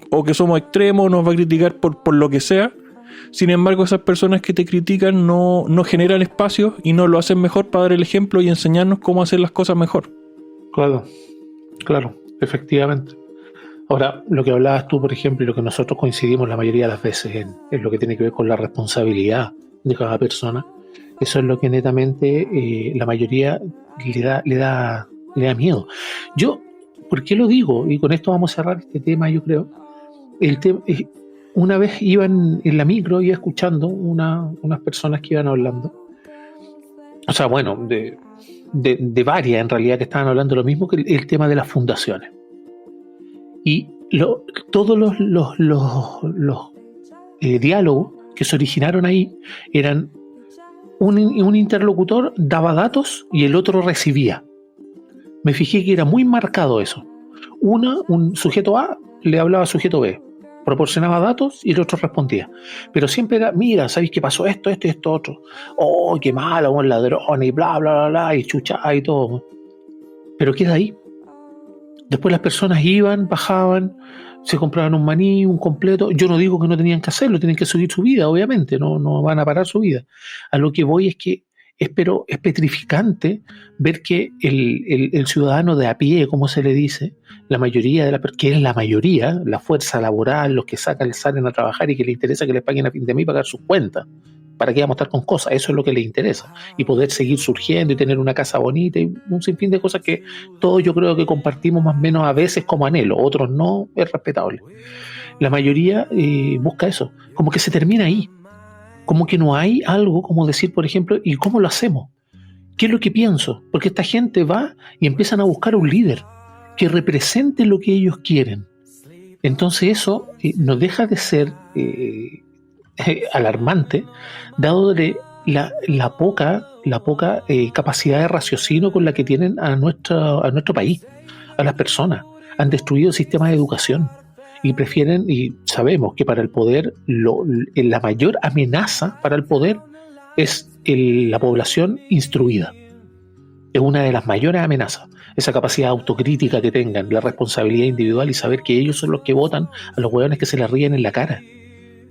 extremos, nos va a criticar por lo que sea. Sin embargo, esas personas que te critican no generan espacios y no lo hacen mejor para dar el ejemplo y enseñarnos cómo hacer las cosas mejor. Claro, efectivamente. Ahora, lo que hablabas tú, por ejemplo, y lo que nosotros coincidimos la mayoría de las veces en lo que tiene que ver con la responsabilidad de cada persona, eso es lo que netamente la mayoría le da miedo. Yo, ¿por qué lo digo? Y con esto vamos a cerrar este tema, yo creo. Una vez iba en la micro, iba escuchando unas personas que iban hablando, o sea, bueno, de varias en realidad que estaban hablando lo mismo, que el tema de las fundaciones. Y todos los diálogos que se originaron ahí eran un interlocutor daba datos y el otro recibía. Me fijé que era muy marcado eso. Un sujeto A le hablaba al sujeto B, proporcionaba datos y el otro respondía. Pero siempre era, mira, ¿sabéis qué pasó esto y esto otro? Oh, qué malo, un ladrón y bla, bla, bla, bla, y chucha y todo. Pero queda ahí. Después las personas iban, bajaban, se compraban un maní, un completo. Yo no digo que no tenían que hacerlo, tienen que seguir su vida, obviamente, no van a parar su vida. A lo que voy es que es petrificante ver que el ciudadano de a pie, como se le dice, la mayoría de que es la mayoría, la fuerza laboral, los que salen a trabajar y que les interesa que les paguen a fin de mes y pagar sus cuentas. ¿Para qué vamos a estar con cosas? Eso es lo que les interesa. Y poder seguir surgiendo y tener una casa bonita y un sinfín de cosas que todos yo creo que compartimos más o menos a veces como anhelo, otros no, es respetable. La mayoría busca eso, como que se termina ahí. Como que no hay algo como decir, por ejemplo, ¿y cómo lo hacemos? ¿Qué es lo que pienso? Porque esta gente va y empiezan a buscar un líder que represente lo que ellos quieren. Entonces eso no deja de ser alarmante, dado de la poca capacidad de raciocinio con la que tienen a nuestro país, a las personas. Han destruido el sistema de educación y prefieren, y sabemos que para el poder la mayor amenaza para el poder es la población instruida. Es una de las mayores amenazas, esa capacidad autocrítica que tengan, la responsabilidad individual y saber que ellos son los que votan a los hueones que se les ríen en la cara.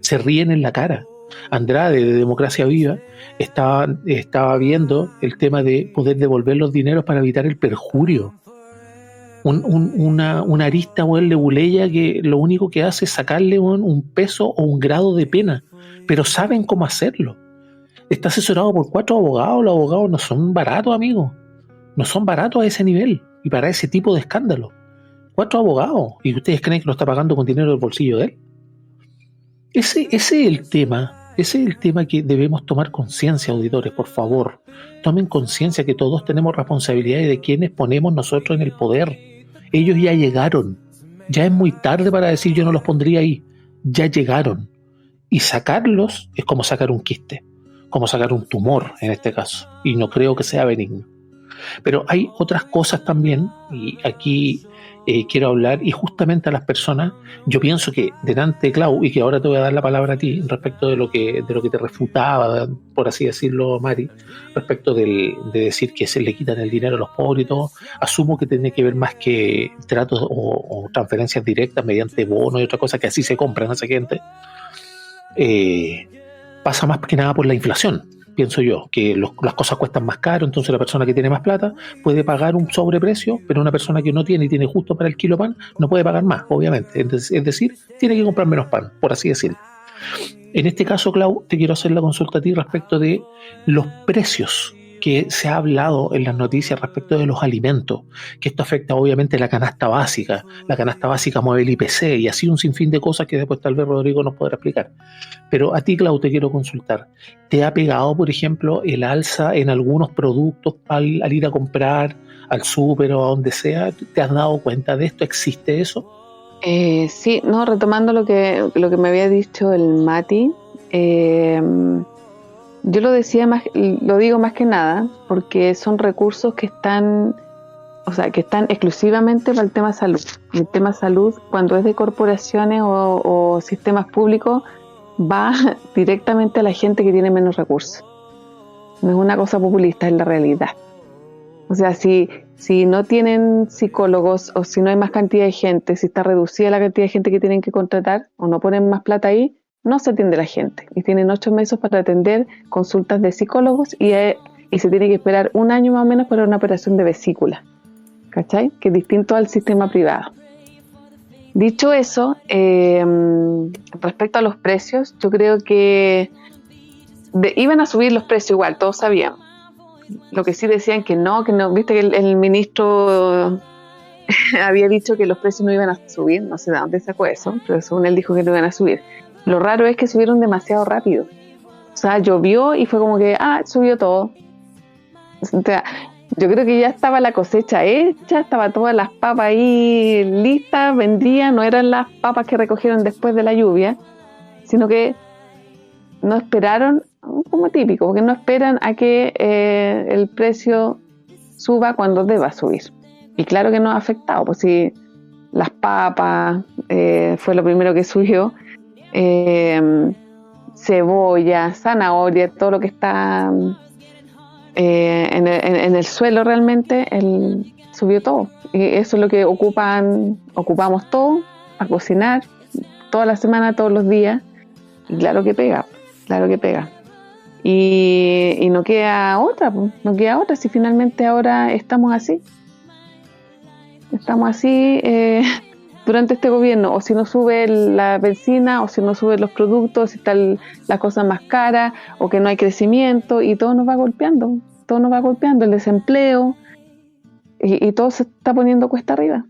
Se ríen en la cara. Andrade de Democracia Viva estaba viendo el tema de poder devolver los dineros para evitar el perjurio. Una arista leguleya que lo único que hace es sacarle un peso o un grado de pena, pero saben cómo hacerlo. Está asesorado por 4 abogados. Los abogados no son baratos, amigos. No son baratos a ese nivel y para ese tipo de escándalo. 4 abogados. ¿Y ustedes creen que lo está pagando con dinero del bolsillo de él? Ese es el tema. Ese es el tema que debemos tomar conciencia, auditores, por favor. Tomen conciencia que todos tenemos responsabilidades de quienes ponemos nosotros en el poder. Ellos ya llegaron. Ya es muy tarde para decir yo no los pondría ahí. Ya llegaron. Y sacarlos es como sacar un quiste, como sacar un tumor en este caso. Y no creo que sea benigno. Pero hay otras cosas también, y aquí quiero hablar, y justamente a las personas, yo pienso que delante, Clau, y que ahora te voy a dar la palabra a ti, respecto de lo que te refutaba, por así decirlo, Mari, respecto de decir que se le quitan el dinero a los pobres y todo, asumo que tiene que ver más que tratos o transferencias directas mediante bonos y otra cosa que así se compran a esa gente. Pasa más que nada por la inflación. Pienso yo, que las cosas cuestan más caro, entonces la persona que tiene más plata puede pagar un sobreprecio, pero una persona que no tiene y tiene justo para el kilo pan no puede pagar más, obviamente. Es decir, tiene que comprar menos pan, por así decirlo. En este caso, Clau, te quiero hacer la consulta a ti respecto de los precios que se ha hablado en las noticias respecto de los alimentos, que esto afecta obviamente la canasta básica mueve el IPC y así un sinfín de cosas que después tal vez Rodrigo nos podrá explicar. Pero a ti, Clau, te quiero consultar. ¿Te ha pegado, por ejemplo, el alza en algunos productos al ir a comprar al súper o a donde sea? ¿Te has dado cuenta de esto? ¿Existe eso? Sí, no, retomando lo que me había dicho el Mati, yo lo digo más que nada porque son recursos que están exclusivamente para el tema salud. El tema salud, cuando es de corporaciones o sistemas públicos, va directamente a la gente que tiene menos recursos. No es una cosa populista, es la realidad. O sea, si no tienen psicólogos o si no hay más cantidad de gente, si está reducida la cantidad de gente que tienen que contratar o no ponen más plata ahí, no se atiende la gente. Y tienen 8 meses para atender consultas de psicólogos y se tiene que esperar 1 año más o menos para una operación de vesícula. ¿Cachai? Que es distinto al sistema privado. Dicho eso, respecto a los precios, yo creo que iban a subir los precios igual, todos sabíamos. Lo que sí decían que no, viste que el ministro había dicho que los precios no iban a subir, no sé de dónde sacó eso, pero según él dijo que no iban a subir. Lo raro es que subieron demasiado rápido. O sea, llovió y fue como que, subió todo. O sea, yo creo que ya estaba la cosecha hecha, estaba todas las papas ahí listas, vendían, no eran las papas que recogieron después de la lluvia, sino que no esperaron, como típico, porque no esperan a que el precio suba cuando deba subir. Y claro que nos ha afectado, pues si las papas fue lo primero que subió, cebolla, zanahoria, todo lo que está en el suelo realmente, subió todo. Y eso es lo que ocupamos todo, a cocinar, toda la semana, todos los días. Y claro que pega. Y no queda otra, si finalmente ahora estamos así. Durante este gobierno, o si no sube la benzina, o si no suben los productos, si están las cosas más caras, o que no hay crecimiento, y todo nos va golpeando, el desempleo, y todo se está poniendo cuesta arriba.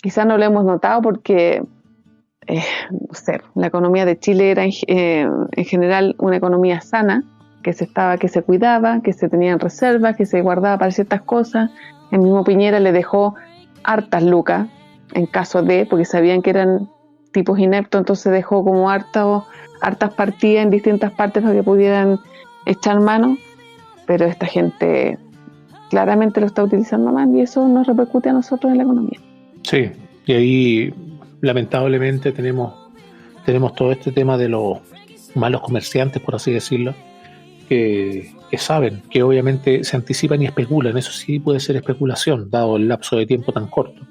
Quizás no lo hemos notado porque no sé, la economía de Chile era en general una economía sana, que se cuidaba, que se tenían reservas, que se guardaba para ciertas cosas. El mismo Piñera le dejó hartas lucas en caso de, porque sabían que eran tipos ineptos, entonces dejó como hartas partidas en distintas partes para que pudieran echar mano, pero esta gente claramente lo está utilizando mal y eso nos repercute a nosotros en la economía. Sí, y ahí lamentablemente tenemos todo este tema de los malos comerciantes, por así decirlo, que saben, que obviamente se anticipan y especulan. Eso sí puede ser especulación, dado el lapso de tiempo tan corto.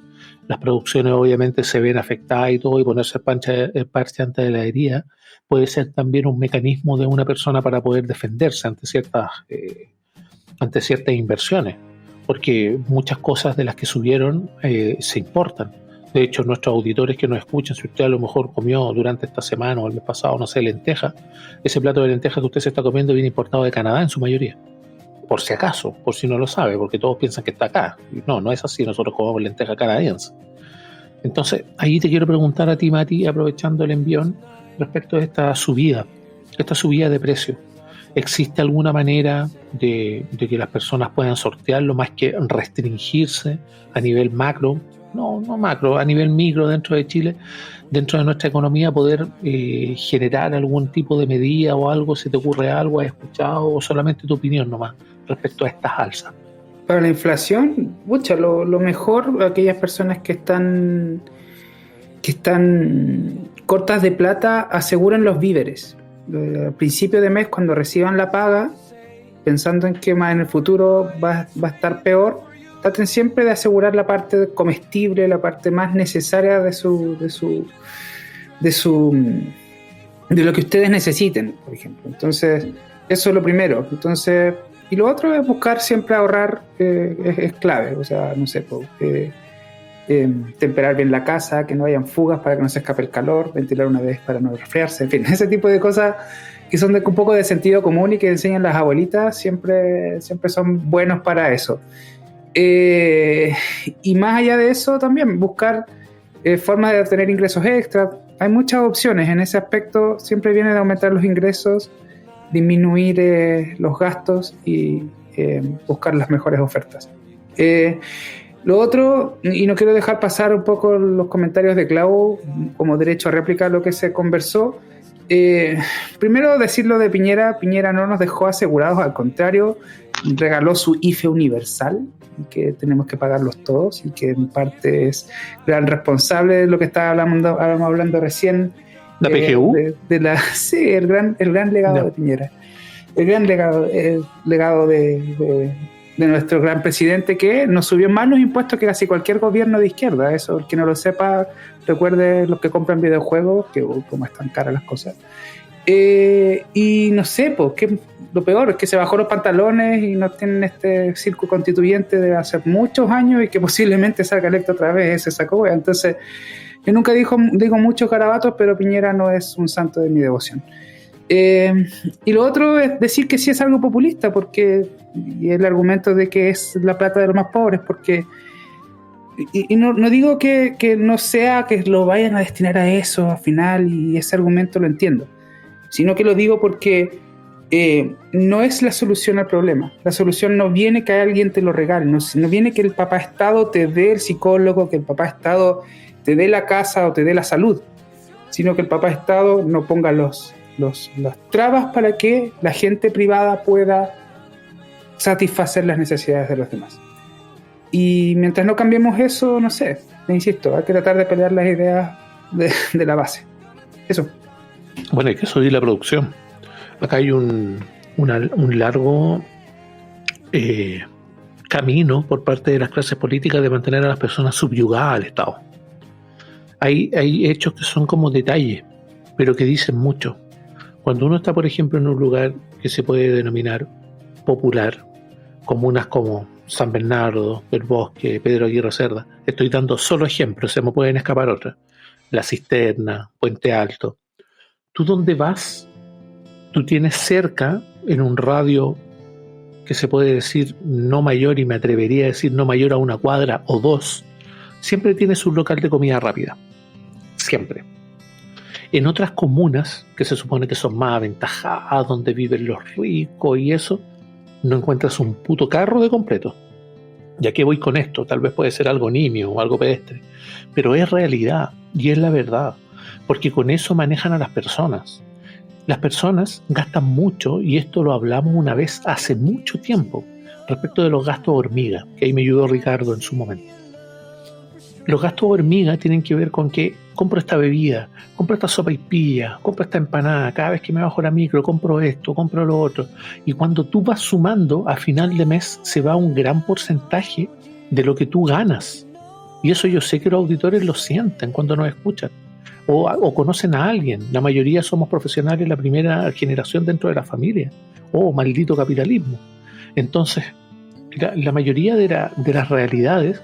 Las producciones obviamente se ven afectadas y todo, y ponerse el parche ante la herida puede ser también un mecanismo de una persona para poder defenderse ante ciertas inversiones, porque muchas cosas de las que subieron se importan. De hecho, nuestros auditores que nos escuchan, si usted a lo mejor comió durante esta semana o el mes pasado, no sé, lenteja, ese plato de lenteja que usted se está comiendo viene importado de Canadá en su mayoría. Por si acaso, por si no lo sabe, porque todos piensan que está acá. No es así, nosotros comemos lenteja canadiense. Entonces, ahí te quiero preguntar a ti, Mati, aprovechando el envión, respecto de esta subida de precio. ¿Existe alguna manera de que las personas puedan sortearlo más que restringirse a nivel macro? No macro, a nivel micro dentro de Chile, dentro de nuestra economía, poder generar algún tipo de medida o algo. ¿Se te ocurre algo? ¿Has escuchado? ¿O solamente tu opinión nomás respecto a estas alzas? Para la inflación, lo mejor, aquellas personas que están cortas de plata, aseguran los víveres. Al principio de mes, cuando reciban la paga, pensando en que más en el futuro va a estar peor, traten siempre de asegurar la parte comestible, la parte más necesaria de lo que ustedes necesiten, por ejemplo. Entonces, eso es lo primero. Entonces, y lo otro es buscar siempre ahorrar, es clave. O sea, no sé, temperar bien la casa, que no hayan fugas para que no se escape el calor, ventilar una vez para no resfriarse, en fin, ese tipo de cosas que son de un poco de sentido común y que enseñan las abuelitas, siempre son buenos para eso. Y más allá de eso también buscar formas de obtener ingresos extra. Hay muchas opciones en ese aspecto. Siempre viene de aumentar los ingresos, disminuir los gastos y buscar las mejores ofertas. Lo otro, y no quiero dejar pasar un poco los comentarios de Clau como derecho a réplica a lo que se conversó. Primero decirlo de Piñera no nos dejó asegurados, al contrario, regaló su IFE universal, que tenemos que pagarlos todos y que en parte es gran responsable de lo que estábamos hablando recién. ¿La PGU? Sí, el gran legado de Piñera. El gran legado de nuestro gran presidente, que nos subió más los impuestos que casi cualquier gobierno de izquierda. Eso, el que no lo sepa, recuerde los que compran videojuegos, que como están caras las cosas. Y no sé, que lo peor es que se bajó los pantalones y no tienen este circo constituyente de hace muchos años y que posiblemente salga electo otra vez, se sacó. Entonces, yo nunca digo muchos garabatos, pero Piñera no es un santo de mi devoción. Y lo otro es decir que sí es algo populista, porque y el argumento de que es la plata de los más pobres, porque y no digo que no sea que lo vayan a destinar a eso al final, y ese argumento lo entiendo, sino que lo digo porque no es la solución al problema. La solución no viene que alguien te lo regale, no viene que el papá Estado te dé el psicólogo, que el papá Estado te dé la casa o te dé la salud, sino que el papá Estado no ponga las trabas para que la gente privada pueda satisfacer las necesidades de los demás. Y mientras no cambiemos eso, no sé, insisto, hay que tratar de pelear las ideas de la base. Eso. Bueno, hay que subir la producción. Acá hay un largo camino por parte de las clases políticas de mantener a las personas subyugadas al Estado. Hay hechos que son como detalles, pero que dicen mucho. Cuando uno está, por ejemplo, en un lugar que se puede denominar popular, comunas como San Bernardo, El Bosque, Pedro Aguirre Cerda, estoy dando solo ejemplos, se me pueden escapar otras, La Cisterna, Puente Alto. ¿Tú dónde vas? Tú tienes cerca, en un radio que se puede decir no mayor, y me atrevería a decir no mayor a 1 cuadra o 2, siempre tienes un local de comida rápida. Siempre. En otras comunas, que se supone que son más aventajadas, donde viven los ricos y eso, no encuentras un puto carro de completo. ¿Ya que voy con esto? Tal vez puede ser algo nimio o algo pedestre, pero es realidad y es la verdad, porque con eso manejan a las personas. Las personas gastan mucho, y esto lo hablamos una vez hace mucho tiempo, respecto de los gastos hormiga, que ahí me ayudó Ricardo en su momento. Los gastos hormiga tienen que ver con que compro esta bebida, compro esta sopaipilla, compro esta empanada, cada vez que me bajo la micro compro esto, compro lo otro, y cuando tú vas sumando, a final de mes se va un gran porcentaje de lo que tú ganas, y eso yo sé que los auditores lo sienten cuando nos escuchan o conocen a alguien. La mayoría somos profesionales, la primera generación dentro de la familia. Maldito capitalismo. Entonces la mayoría de las realidades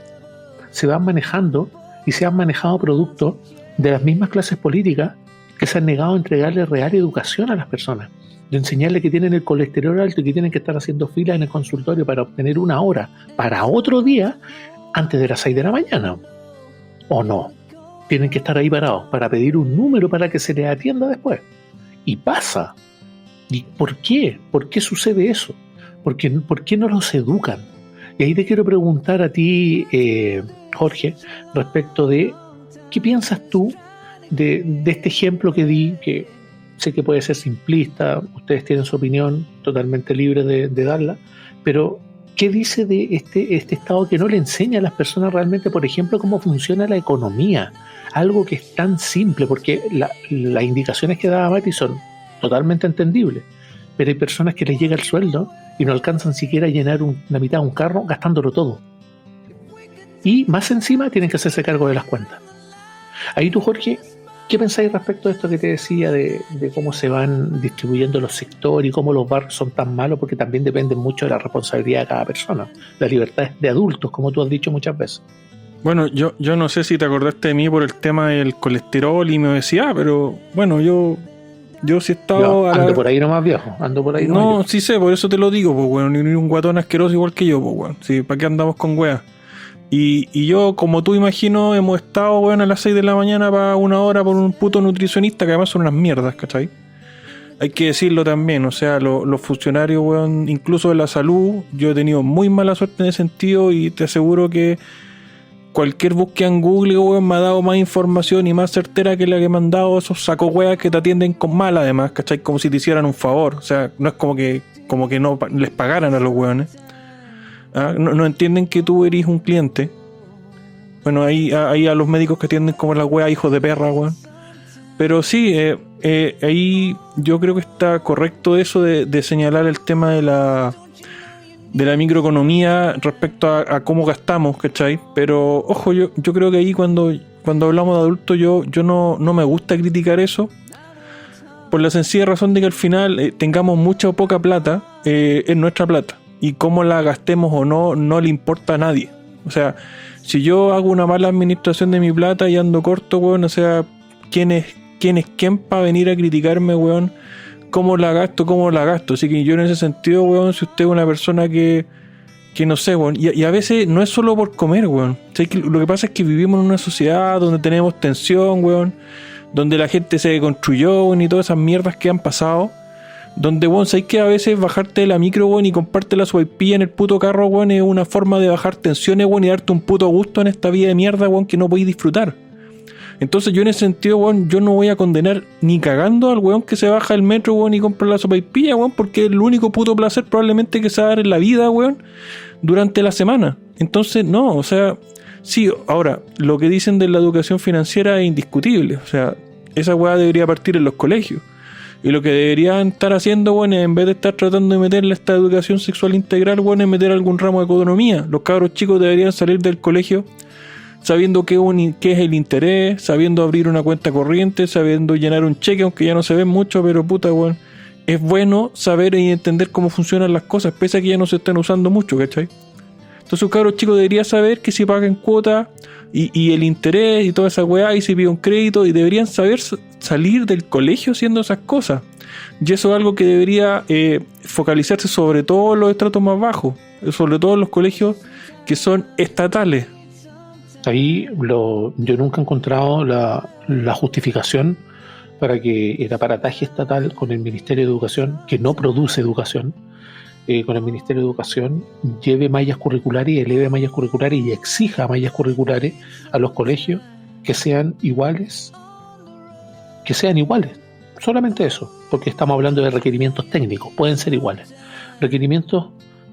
se van manejando, y se han manejado producto de las mismas clases políticas que se han negado a entregarle real educación a las personas, de enseñarle que tienen el colesterol alto y que tienen que estar haciendo fila en el consultorio para obtener 1 hora para otro día antes de las 6 de la mañana. ¿O no? Tienen que estar ahí parados para pedir un número para que se les atienda después. Y pasa. ¿Y por qué? ¿Por qué sucede eso? ¿Por qué no los educan? Y ahí te quiero preguntar a ti, Jorge, respecto de ¿qué piensas tú de este ejemplo que di? Que sé que puede ser simplista, ustedes tienen su opinión totalmente libre de darla, pero ¿qué dice de este Estado que no le enseña a las personas realmente, por ejemplo, cómo funciona la economía? Algo que es tan simple, porque las indicaciones que daba Mati son totalmente entendibles, pero hay personas que les llega el sueldo y no alcanzan siquiera a llenar la mitad de un carro gastándolo todo. Y más encima tienen que hacerse cargo de las cuentas. Ahí tú, Jorge, ¿qué pensáis respecto a esto que te decía de cómo se van distribuyendo los sectores y cómo los barrios son tan malos? Porque también dependen mucho de la responsabilidad de cada persona. La libertad es de adultos, como tú has dicho muchas veces. Bueno, yo no sé si te acordaste de mí por el tema del colesterol y mi obesidad, pero bueno, yo sí he estado... Ando por ahí nomás, viejo. No, sí sé, por eso te lo digo, pues, bueno, ni un guatón asqueroso igual que yo, pues, bueno. Sí, ¿para qué andamos con weas? Y yo, como tú imagino, hemos estado, bueno, a las 6 de la mañana para 1 hora por un puto nutricionista, que además son unas mierdas, ¿cachai? Hay que decirlo también, o sea, los funcionarios, weón, incluso de la salud, yo he tenido muy mala suerte en ese sentido, y te aseguro que cualquier búsqueda en Google, weón, me ha dado más información y más certera que la que me han dado esos sacos weas que te atienden con mal, además, ¿cachai? Como si te hicieran un favor. O sea, no es como que no les pagaran a los weones. No entienden que tú eres un cliente. Bueno, ahí a los médicos que atienden como las weas, hijos de perra, weón. Pero sí, ahí yo creo que está correcto eso de señalar el tema de la microeconomía respecto a cómo gastamos, ¿cachai? Pero ojo, yo creo que ahí cuando hablamos de adultos, yo no me gusta criticar eso, por la sencilla razón de que al final tengamos mucha o poca plata, es nuestra plata, y cómo la gastemos o no le importa a nadie. O sea, si yo hago una mala administración de mi plata y ando corto, weón, o sea, ¿quién es quién para venir a criticarme, weón? ¿Cómo la gasto? Así que yo en ese sentido, weón, si usted es una persona que no sé, weón, y a veces no es solo por comer, weón. O sea, lo que pasa es que vivimos en una sociedad donde tenemos tensión, weón, donde la gente se construyó, weón, y todas esas mierdas que han pasado, donde, weón, sabes que a veces bajarte de la micro, weón, y comprarte la sopaipilla en el puto carro, weón, es una forma de bajar tensiones, weón, y darte un puto gusto en esta vida de mierda, weón, que no podéis disfrutar. Entonces yo en ese sentido, weón, yo no voy a condenar ni cagando al weón que se baja del metro, weón, y compra la sopaipilla, weón, porque es el único puto placer probablemente que se va a dar en la vida, weón, durante la semana. Entonces, no, o sea, sí, ahora, lo que dicen de la educación financiera es indiscutible, o sea, esa weá debería partir en los colegios. Y lo que deberían estar haciendo, bueno, es en vez de estar tratando de meterle esta educación sexual integral, bueno, es meter algún ramo de economía. Los cabros chicos deberían salir del colegio sabiendo qué es el interés, sabiendo abrir una cuenta corriente, sabiendo llenar un cheque, aunque ya no se ve mucho, pero puta, bueno, es bueno saber y entender cómo funcionan las cosas, pese a que ya no se están usando mucho, ¿cachai? Entonces un cabro chico debería saber que si pagan cuota y el interés y toda esa weá, y si pide un crédito, y deberían saber salir del colegio haciendo esas cosas. Y eso es algo que debería focalizarse sobre todo en los estratos más bajos, sobre todo en los colegios que son estatales. Ahí yo nunca he encontrado la justificación para que el aparataje estatal con el Ministerio de Educación, que no produce educación, con el Ministerio de Educación lleve mallas curriculares y eleve mallas curriculares y exija mallas curriculares a los colegios que sean iguales. Solamente eso, porque estamos hablando de requerimientos técnicos, pueden ser iguales. Requerimientos,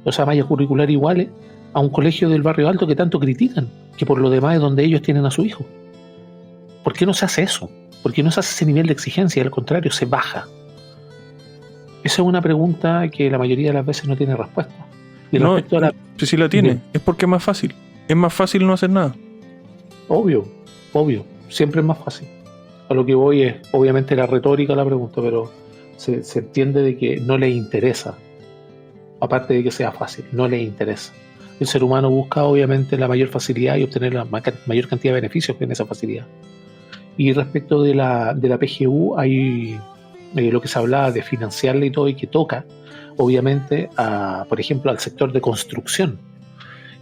o sea, mallas curriculares iguales a un colegio del barrio alto que tanto critican, que por lo demás es donde ellos tienen a su hijo. ¿Por qué no se hace eso? ¿Por qué no se hace ese nivel de exigencia? Al contrario, se baja. Esa es una pregunta que la mayoría de las veces no tiene respuesta. Y no, respecto a la... si la tiene, es porque es más fácil. Es más fácil no hacer nada. Obvio, siempre es más fácil. A lo que voy es, obviamente, la retórica de la pregunta, pero se entiende de que no les interesa. Aparte de que sea fácil, no les interesa. El ser humano busca, obviamente, la mayor facilidad y obtener la mayor cantidad de beneficios en esa facilidad. Y respecto de la PGU, hay lo que se hablaba de financiarla y todo, y que toca, obviamente, por ejemplo, al sector de construcción.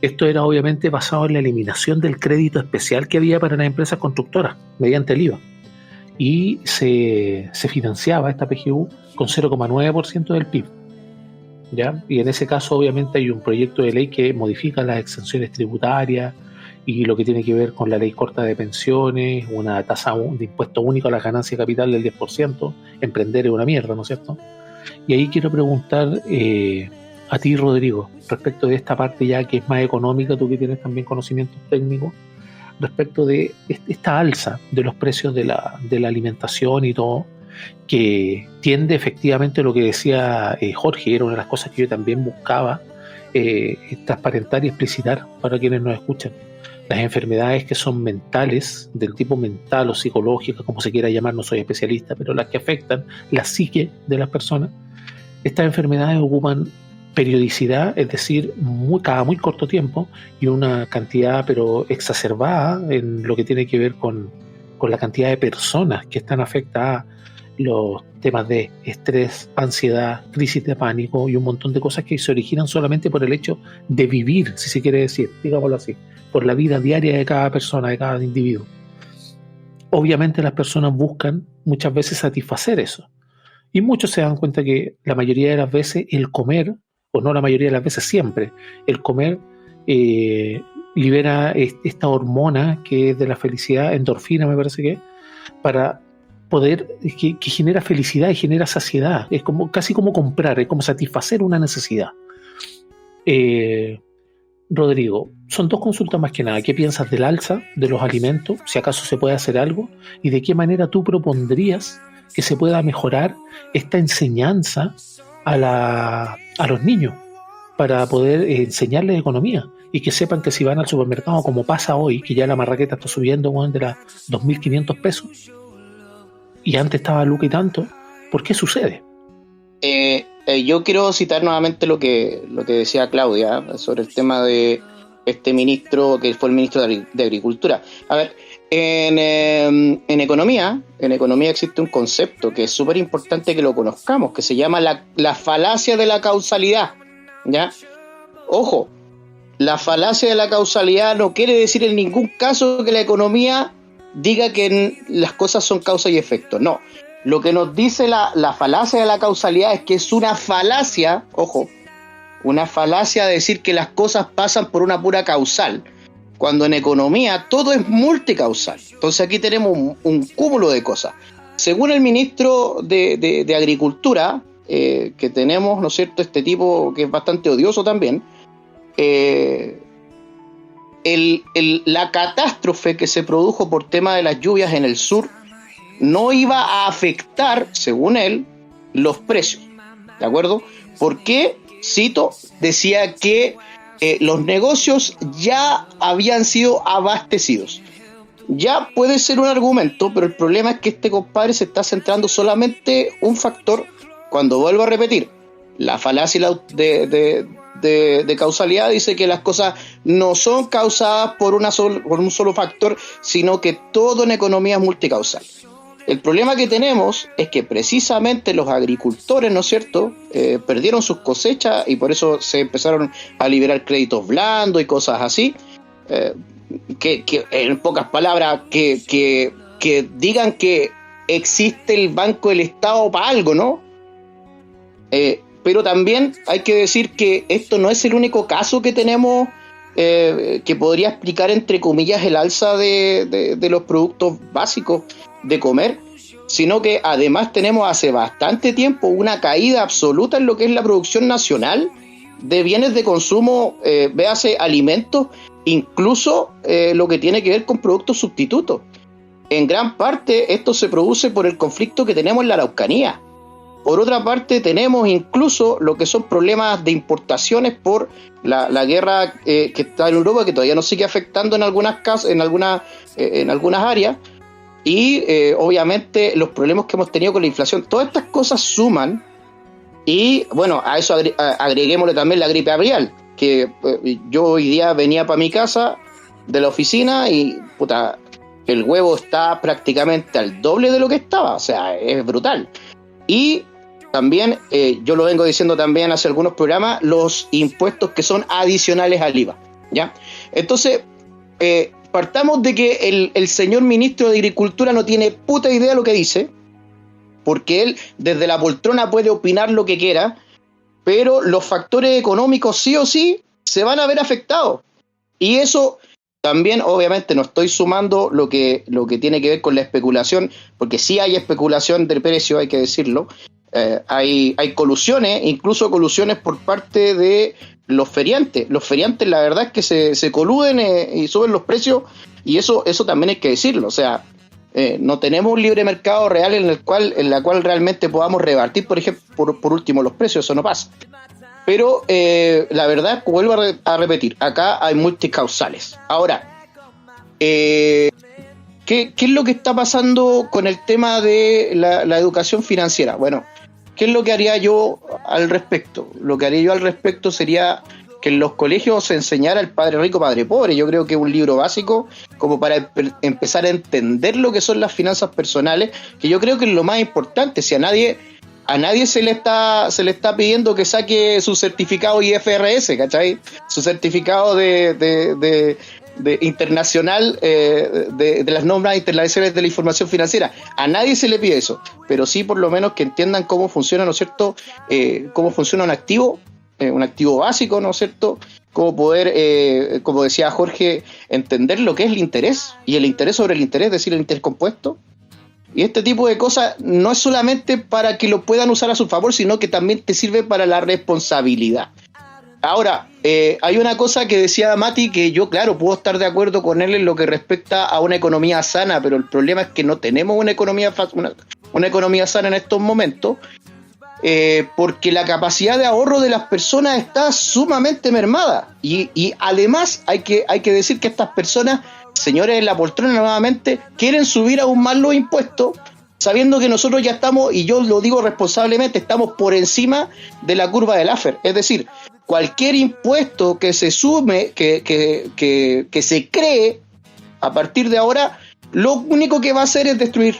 Esto era, obviamente, basado en la eliminación del crédito especial que había para las empresas constructoras, mediante el IVA. Y se financiaba esta PGU con 0,9% del PIB. ¿Ya? Y en ese caso, obviamente, hay un proyecto de ley que modifica las exenciones tributarias y lo que tiene que ver con la ley corta de pensiones, una tasa de impuesto único a la ganancia de capital del 10%. Emprender es una mierda, ¿no es cierto? Y ahí quiero preguntar a ti, Rodrigo, respecto de esta parte ya que es más económica, tú que tienes también conocimientos técnicos, respecto de esta alza de los precios de la alimentación y todo, que tiende efectivamente, lo que decía Jorge, era una de las cosas que yo también buscaba transparentar y explicitar para quienes nos escuchan. Las enfermedades que son mentales, del tipo mental o psicológica, como se quiera llamar, no soy especialista, pero las que afectan la psique de las personas, estas enfermedades ocupan periodicidad, es decir, cada muy corto tiempo, y una cantidad pero exacerbada en lo que tiene que ver con la cantidad de personas que están afectadas, los temas de estrés, ansiedad, crisis de pánico y un montón de cosas que se originan solamente por el hecho de vivir, si se quiere decir, digámoslo así, por la vida diaria de cada persona, de cada individuo. Obviamente las personas buscan muchas veces satisfacer eso, y muchos se dan cuenta que la mayoría de las veces el comer, o no la mayoría de las veces, siempre el comer libera esta hormona que es de la felicidad, endorfina me parece que, para poder, que genera felicidad y genera saciedad. Es como casi como comprar, es como satisfacer una necesidad. Rodrigo, son dos consultas más que nada. ¿Qué piensas del alza de los alimentos? Si acaso se puede hacer algo, y de qué manera tú propondrías que se pueda mejorar esta enseñanza a los niños para poder enseñarles economía, y que sepan que si van al supermercado, como pasa hoy, que ya la marraqueta está subiendo, bueno, de las 2.500 pesos, y antes estaba a Luca y tanto, ¿por qué sucede? Yo quiero citar nuevamente lo que decía Claudia sobre el tema de este ministro, que fue el ministro de Agricultura. A ver, en economía existe un concepto que es súper importante que lo conozcamos, que se llama la falacia de la causalidad, ¿ya? Ojo, la falacia de la causalidad no quiere decir en ningún caso que la economía diga que las cosas son causa y efecto, no. lo que nos dice la falacia de la causalidad es que es una falacia, ojo, una falacia de decir que las cosas pasan por una pura causal, cuando en economía todo es multicausal. Entonces aquí tenemos un cúmulo de cosas. Según el ministro de Agricultura, que tenemos, ¿no es cierto?, este tipo que es bastante odioso también, la catástrofe que se produjo por tema de las lluvias en el sur no iba a afectar, según él, los precios, ¿de acuerdo? Porque, cito, decía que los negocios ya habían sido abastecidos. Ya puede ser un argumento, pero el problema es que este compadre se está centrando solamente un factor, cuando vuelvo a repetir, la falacia de causalidad dice que las cosas no son causadas por un solo factor, sino que todo en economía es multicausal. El problema que tenemos es que precisamente los agricultores, ¿no es cierto?, perdieron sus cosechas y por eso se empezaron a liberar créditos blandos y cosas así, que en pocas palabras, que digan que existe el Banco del Estado para algo, ¿no? Pero también hay que decir que esto no es el único caso que tenemos que podría explicar, entre comillas, el alza de los productos básicos de comer, sino que además tenemos hace bastante tiempo una caída absoluta en lo que es la producción nacional de bienes de consumo, véase alimentos, incluso lo que tiene que ver con productos sustitutos. En gran parte esto se produce por el conflicto que tenemos en la Araucanía. Por otra parte, tenemos incluso lo que son problemas de importaciones por la guerra que está en Europa, que todavía nos sigue afectando en algunas áreas, y obviamente los problemas que hemos tenido con la inflación. Todas estas cosas suman, y bueno, a eso agreguémosle también la gripe aviar, que yo hoy día venía para mi casa de la oficina y puta, el huevo está prácticamente al doble de lo que estaba, o sea, es brutal. Y también, yo lo vengo diciendo también hace algunos programas, los impuestos que son adicionales al IVA, ¿ya? Entonces, partamos de que el señor ministro de Agricultura no tiene puta idea de lo que dice, porque él desde la poltrona puede opinar lo que quiera, pero los factores económicos sí o sí se van a ver afectados. Y eso también, obviamente, no estoy sumando lo que tiene que ver con la especulación, porque sí hay especulación del precio, hay que decirlo. Hay colusiones, incluso colusiones por parte de los feriantes. Los feriantes, la verdad es que se coluden y suben los precios, y eso también hay que decirlo. O sea, no tenemos un libre mercado real en la cual realmente podamos repartir, por ejemplo, por último, los precios. Eso no pasa. Pero la verdad, vuelvo a repetir, acá hay multicausales. Ahora, ¿qué es lo que está pasando con el tema de la educación financiera? Bueno, ¿qué es lo que haría yo al respecto? Lo que haría yo al respecto sería que en los colegios se enseñara el padre rico, padre pobre. Yo creo que es un libro básico como para empezar a entender lo que son las finanzas personales, que yo creo que es lo más importante. Si a nadie se le está pidiendo que saque su certificado IFRS, ¿cachai? Su certificado de internacional de las normas internacionales de la información financiera. A nadie se le pide eso, pero sí por lo menos que entiendan cómo funciona, ¿no es cierto? Cómo funciona un activo básico, ¿no es cierto? Cómo poder, como decía Jorge, entender lo que es el interés, y el interés sobre el interés, es decir, el interés compuesto. Y este tipo de cosas no es solamente para que lo puedan usar a su favor, sino que también te sirve para la responsabilidad. Ahora, hay una cosa que decía Mati, que yo, claro, puedo estar de acuerdo con él en lo que respecta a una economía sana, pero el problema es que no tenemos una economía sana en estos momentos, porque la capacidad de ahorro de las personas está sumamente mermada. Y además hay que decir que estas personas, señores de la poltrona nuevamente, quieren subir aún más los impuestos, sabiendo que nosotros ya estamos, y yo lo digo responsablemente, estamos por encima de la curva del Laffer. Es decir, cualquier impuesto que se sume, que se cree a partir de ahora, lo único que va a hacer es destruir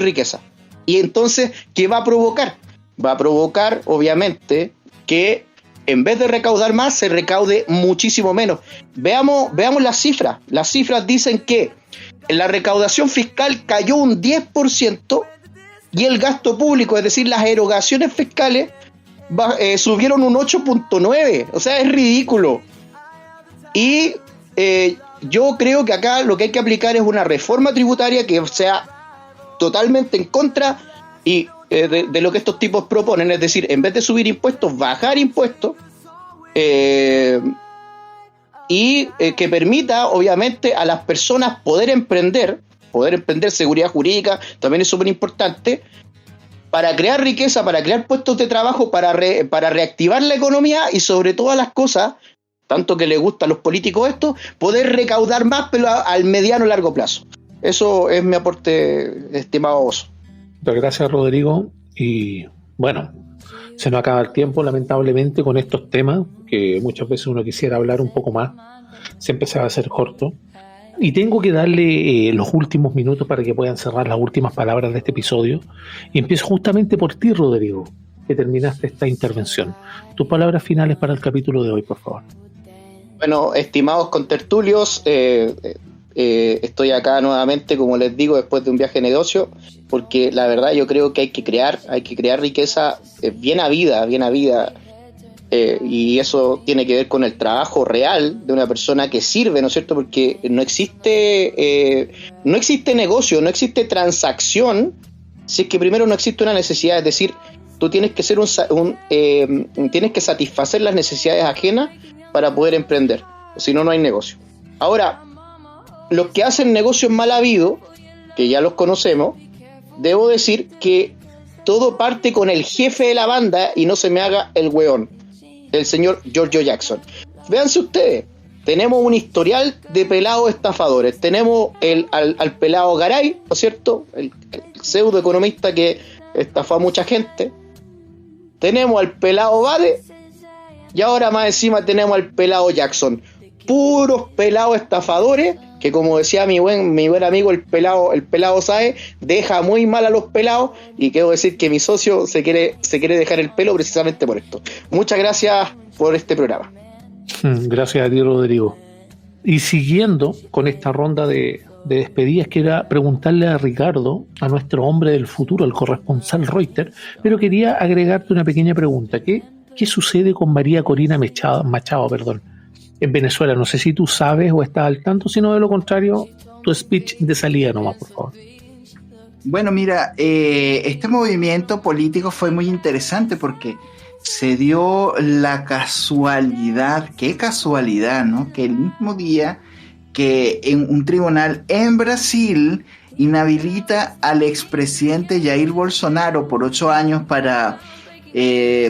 riqueza. Y entonces, ¿qué va a provocar? Va a provocar, obviamente, que en vez de recaudar más, se recaude muchísimo menos. Veamos las cifras. Las cifras dicen que la recaudación fiscal cayó un 10%, y el gasto público, es decir, las erogaciones fiscales, subieron un 8.9%. O sea, es ridículo. Y yo creo que acá lo que hay que aplicar es una reforma tributaria que sea totalmente en contra y de lo que estos tipos proponen, es decir, en vez de subir impuestos, bajar impuestos, y que permita obviamente a las personas poder emprender, seguridad jurídica también es súper importante, para crear riqueza, para crear puestos de trabajo, para reactivar la economía y sobre todas las cosas, tanto que les gusta a los políticos esto, poder recaudar más pero al mediano y largo plazo. Eso es mi aporte, estimado Oso. Muchas gracias, Rodrigo. Y bueno, se nos acaba el tiempo, lamentablemente, con estos temas, que muchas veces uno quisiera hablar un poco más, siempre se va a hacer corto. Y tengo que darle los últimos minutos para que puedan cerrar las últimas palabras de este episodio. Y empiezo justamente por ti, Rodrigo, que terminaste esta intervención. Tus palabras finales para el capítulo de hoy, por favor. Bueno, estimados contertulios, estoy acá nuevamente, como les digo, después de un viaje de negocio, porque la verdad yo creo que hay que crear riqueza bien habida, y eso tiene que ver con el trabajo real de una persona que sirve, ¿no es cierto? Porque no existe negocio, no existe transacción si es que primero no existe una necesidad, es decir, tú tienes que ser tienes que satisfacer las necesidades ajenas para poder emprender, si no, no hay negocio. Ahora, los que hacen negocios mal habidos, que ya los conocemos, debo decir que todo parte con el jefe de la banda y no se me haga el weón, el señor Giorgio Jackson. Véanse ustedes, tenemos un historial de pelados estafadores, tenemos al pelado Garay, ¿no es cierto? El pseudo economista que estafó a mucha gente, tenemos al pelado Bade y ahora más encima tenemos al pelado Jackson, puros pelados estafadores que, como decía mi buen amigo el pelado Sae, deja muy mal a los pelados, y quiero decir que mi socio se quiere dejar el pelo precisamente por esto. Muchas gracias por este programa. Gracias a ti, Rodrigo. Y siguiendo con esta ronda de despedidas, quería preguntarle a Ricardo, a nuestro hombre del futuro, al corresponsal Reuters, pero quería agregarte una pequeña pregunta. ¿Qué sucede con María Corina Machado, en Venezuela? No sé si tú sabes o estás al tanto, sino de lo contrario, tu speech de salida nomás, por favor. Bueno, mira, este movimiento político fue muy interesante porque se dio la casualidad, qué casualidad, ¿no? Que el mismo día que en un tribunal en Brasil inhabilita al expresidente Jair Bolsonaro por 8 años para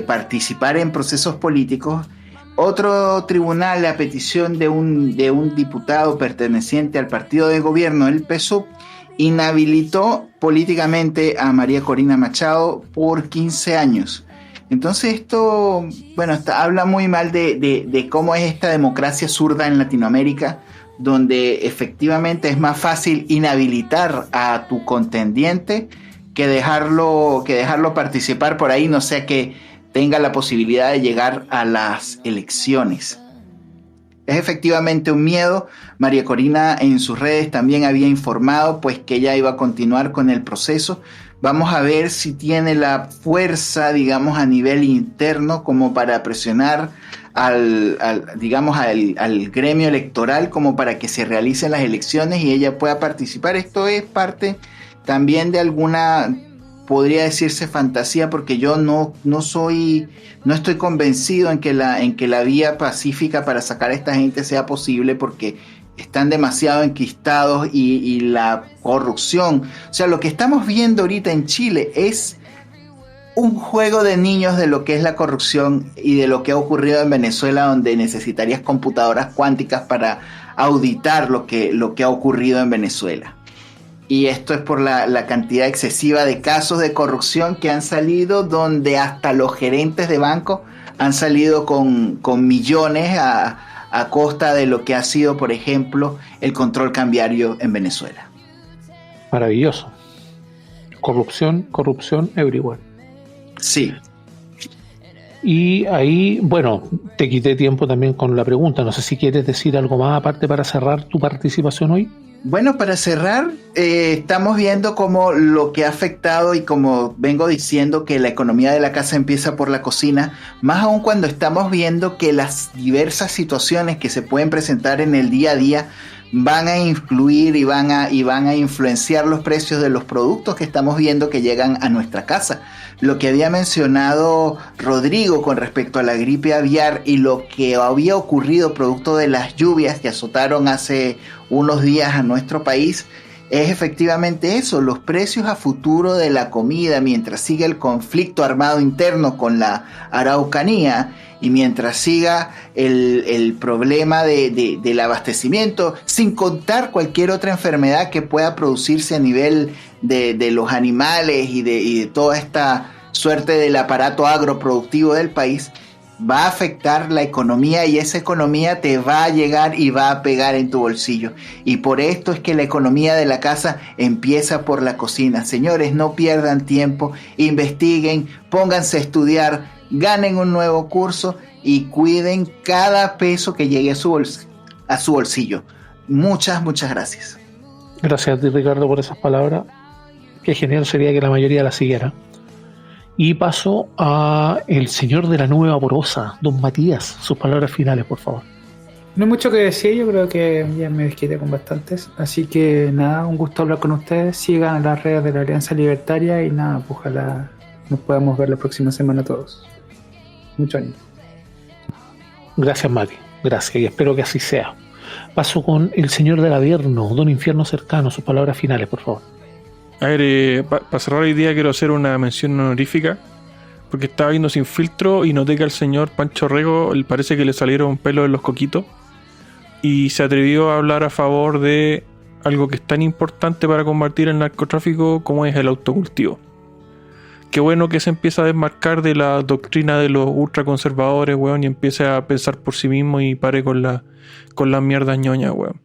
participar en procesos políticos, otro tribunal, a petición de un diputado perteneciente al partido de gobierno, el PSUV, inhabilitó políticamente a María Corina Machado por 15 años. Entonces esto, bueno, habla muy mal de cómo es esta democracia zurda en Latinoamérica, donde efectivamente es más fácil inhabilitar a tu contendiente que dejarlo participar por ahí, no sea que tenga la posibilidad de llegar a las elecciones. Es efectivamente un miedo. María Corina en sus redes también había informado pues que ella iba a continuar con el proceso. Vamos a ver si tiene la fuerza, digamos, a nivel interno como para presionar al gremio electoral como para que se realicen las elecciones y ella pueda participar. Esto es parte también de alguna, podría decirse, fantasía, porque yo no estoy convencido en que la vía pacífica para sacar a esta gente sea posible, porque están demasiado enquistados y la corrupción, o sea, lo que estamos viendo ahorita en Chile es un juego de niños de lo que es la corrupción y de lo que ha ocurrido en Venezuela, donde necesitarías computadoras cuánticas para auditar lo que ha ocurrido en Venezuela. Y esto es por la cantidad excesiva de casos de corrupción que han salido, donde hasta los gerentes de banco han salido con millones a costa de lo que ha sido, por ejemplo, el control cambiario en Venezuela. Maravilloso. Corrupción everywhere. Sí. Y ahí, bueno, te quité tiempo también con la pregunta. No sé si quieres decir algo más aparte para cerrar tu participación hoy. Bueno, para cerrar, estamos viendo cómo lo que ha afectado y como vengo diciendo que la economía de la casa empieza por la cocina, más aún cuando estamos viendo que las diversas situaciones que se pueden presentar en el día a día van a influir y van a influenciar los precios de los productos que estamos viendo que llegan a nuestra casa. Lo que había mencionado Rodrigo con respecto a la gripe aviar y lo que había ocurrido producto de las lluvias que azotaron hace unos días a nuestro país, es efectivamente eso, los precios a futuro de la comida, mientras siga el conflicto armado interno con la Araucanía y mientras siga el problema del abastecimiento, sin contar cualquier otra enfermedad que pueda producirse a nivel de los animales y de toda esta suerte del aparato agroproductivo del país, va a afectar la economía y esa economía te va a llegar y va a pegar en tu bolsillo. Y por esto es que la economía de la casa empieza por la cocina. Señores, no pierdan tiempo, investiguen, pónganse a estudiar, ganen un nuevo curso y cuiden cada peso que llegue a su bolsillo. Muchas gracias. Gracias a ti, Ricardo, por esas palabras. Qué genial sería que la mayoría las siguiera. Y paso a el señor de la nube vaporosa, don Matías. Sus palabras finales, por favor. No hay mucho que decir, yo creo que ya me desquité con bastantes. Así que nada, un gusto hablar con ustedes. Sigan las redes de la Alianza Libertaria y nada, pues ojalá nos podamos ver la próxima semana todos. Mucho ánimo. Gracias, Mati. Gracias y espero que así sea. Paso con el señor del Averno, don Infierno Cercano. Sus palabras finales, por favor. A ver, para cerrar hoy día quiero hacer una mención honorífica, porque estaba viendo Sin Filtro y noté que al señor Pancho Rego parece que le salieron pelos en los coquitos y se atrevió a hablar a favor de algo que es tan importante para combatir el narcotráfico como es el autocultivo. Qué bueno que se empieza a desmarcar de la doctrina de los ultraconservadores, weón, y empiece a pensar por sí mismo y pare con las mierdas ñoñas, weón.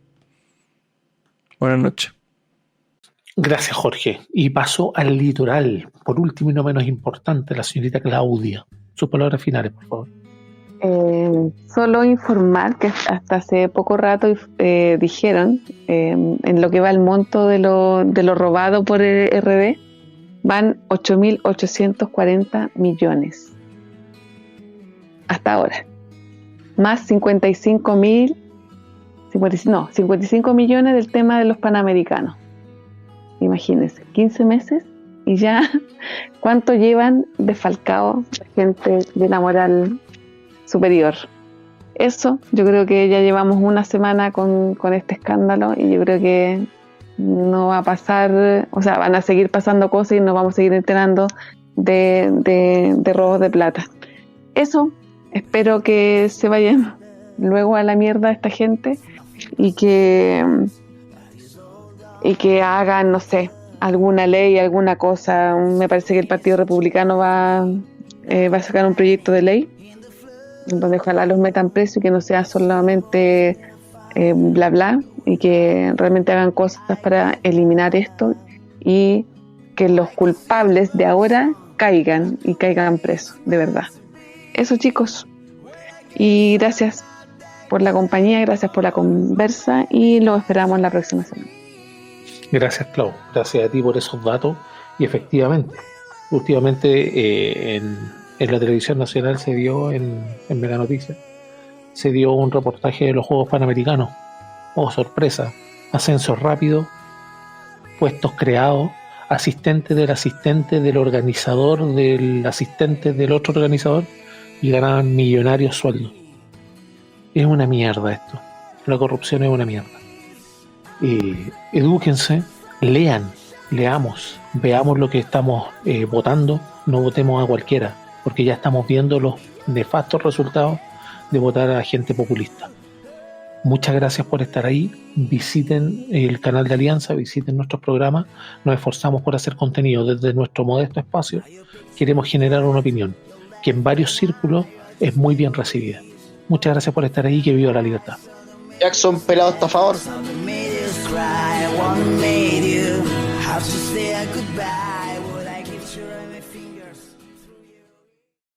Buenas noches. Gracias, Jorge. Y paso al litoral. Por último y no menos importante, la señorita Claudia. Sus palabras finales, por favor. Solo informar que hasta hace poco rato dijeron en lo que va el monto de lo robado por el RD, van 8.840 millones. Hasta ahora. Más 55 millones del tema de los panamericanos. Imagínense, 15 meses y ya cuánto llevan desfalcado la gente de la moral superior. Eso, yo creo que ya llevamos una semana con este escándalo y yo creo que no va a pasar, o sea, van a seguir pasando cosas y nos vamos a seguir enterando de robos de plata. Eso, espero que se vayan luego a la mierda esta gente y que hagan, no sé, alguna ley, alguna cosa. Me parece que el Partido Republicano va a sacar un proyecto de ley donde ojalá los metan presos y que no sea solamente bla bla y que realmente hagan cosas para eliminar esto y que los culpables de ahora caigan presos, de verdad. Eso, chicos, y gracias por la compañía, gracias por la conversa y lo esperamos la próxima semana. Gracias, Clau. Gracias a ti por esos datos. Y efectivamente, últimamente en la televisión nacional se dio, en Mega Noticias, se dio un reportaje de los Juegos Panamericanos. Oh, sorpresa. Ascenso rápido, puestos creados, asistente del organizador, del asistente del otro organizador, y ganaban millonarios sueldos. Es una mierda esto. La corrupción es una mierda. Edúquense, leamos, veamos lo que estamos votando, no votemos a cualquiera, porque ya estamos viendo los nefastos resultados de votar a gente populista. Muchas gracias por estar ahí. Visiten el canal de Alianza, visiten nuestros programas. Nos esforzamos por hacer contenido desde nuestro modesto espacio. Queremos generar una opinión que en varios círculos es muy bien recibida. Muchas gracias por estar ahí. Que viva la libertad. Jackson Pelado está a favor. Something made us cry, one made you have to say goodbye.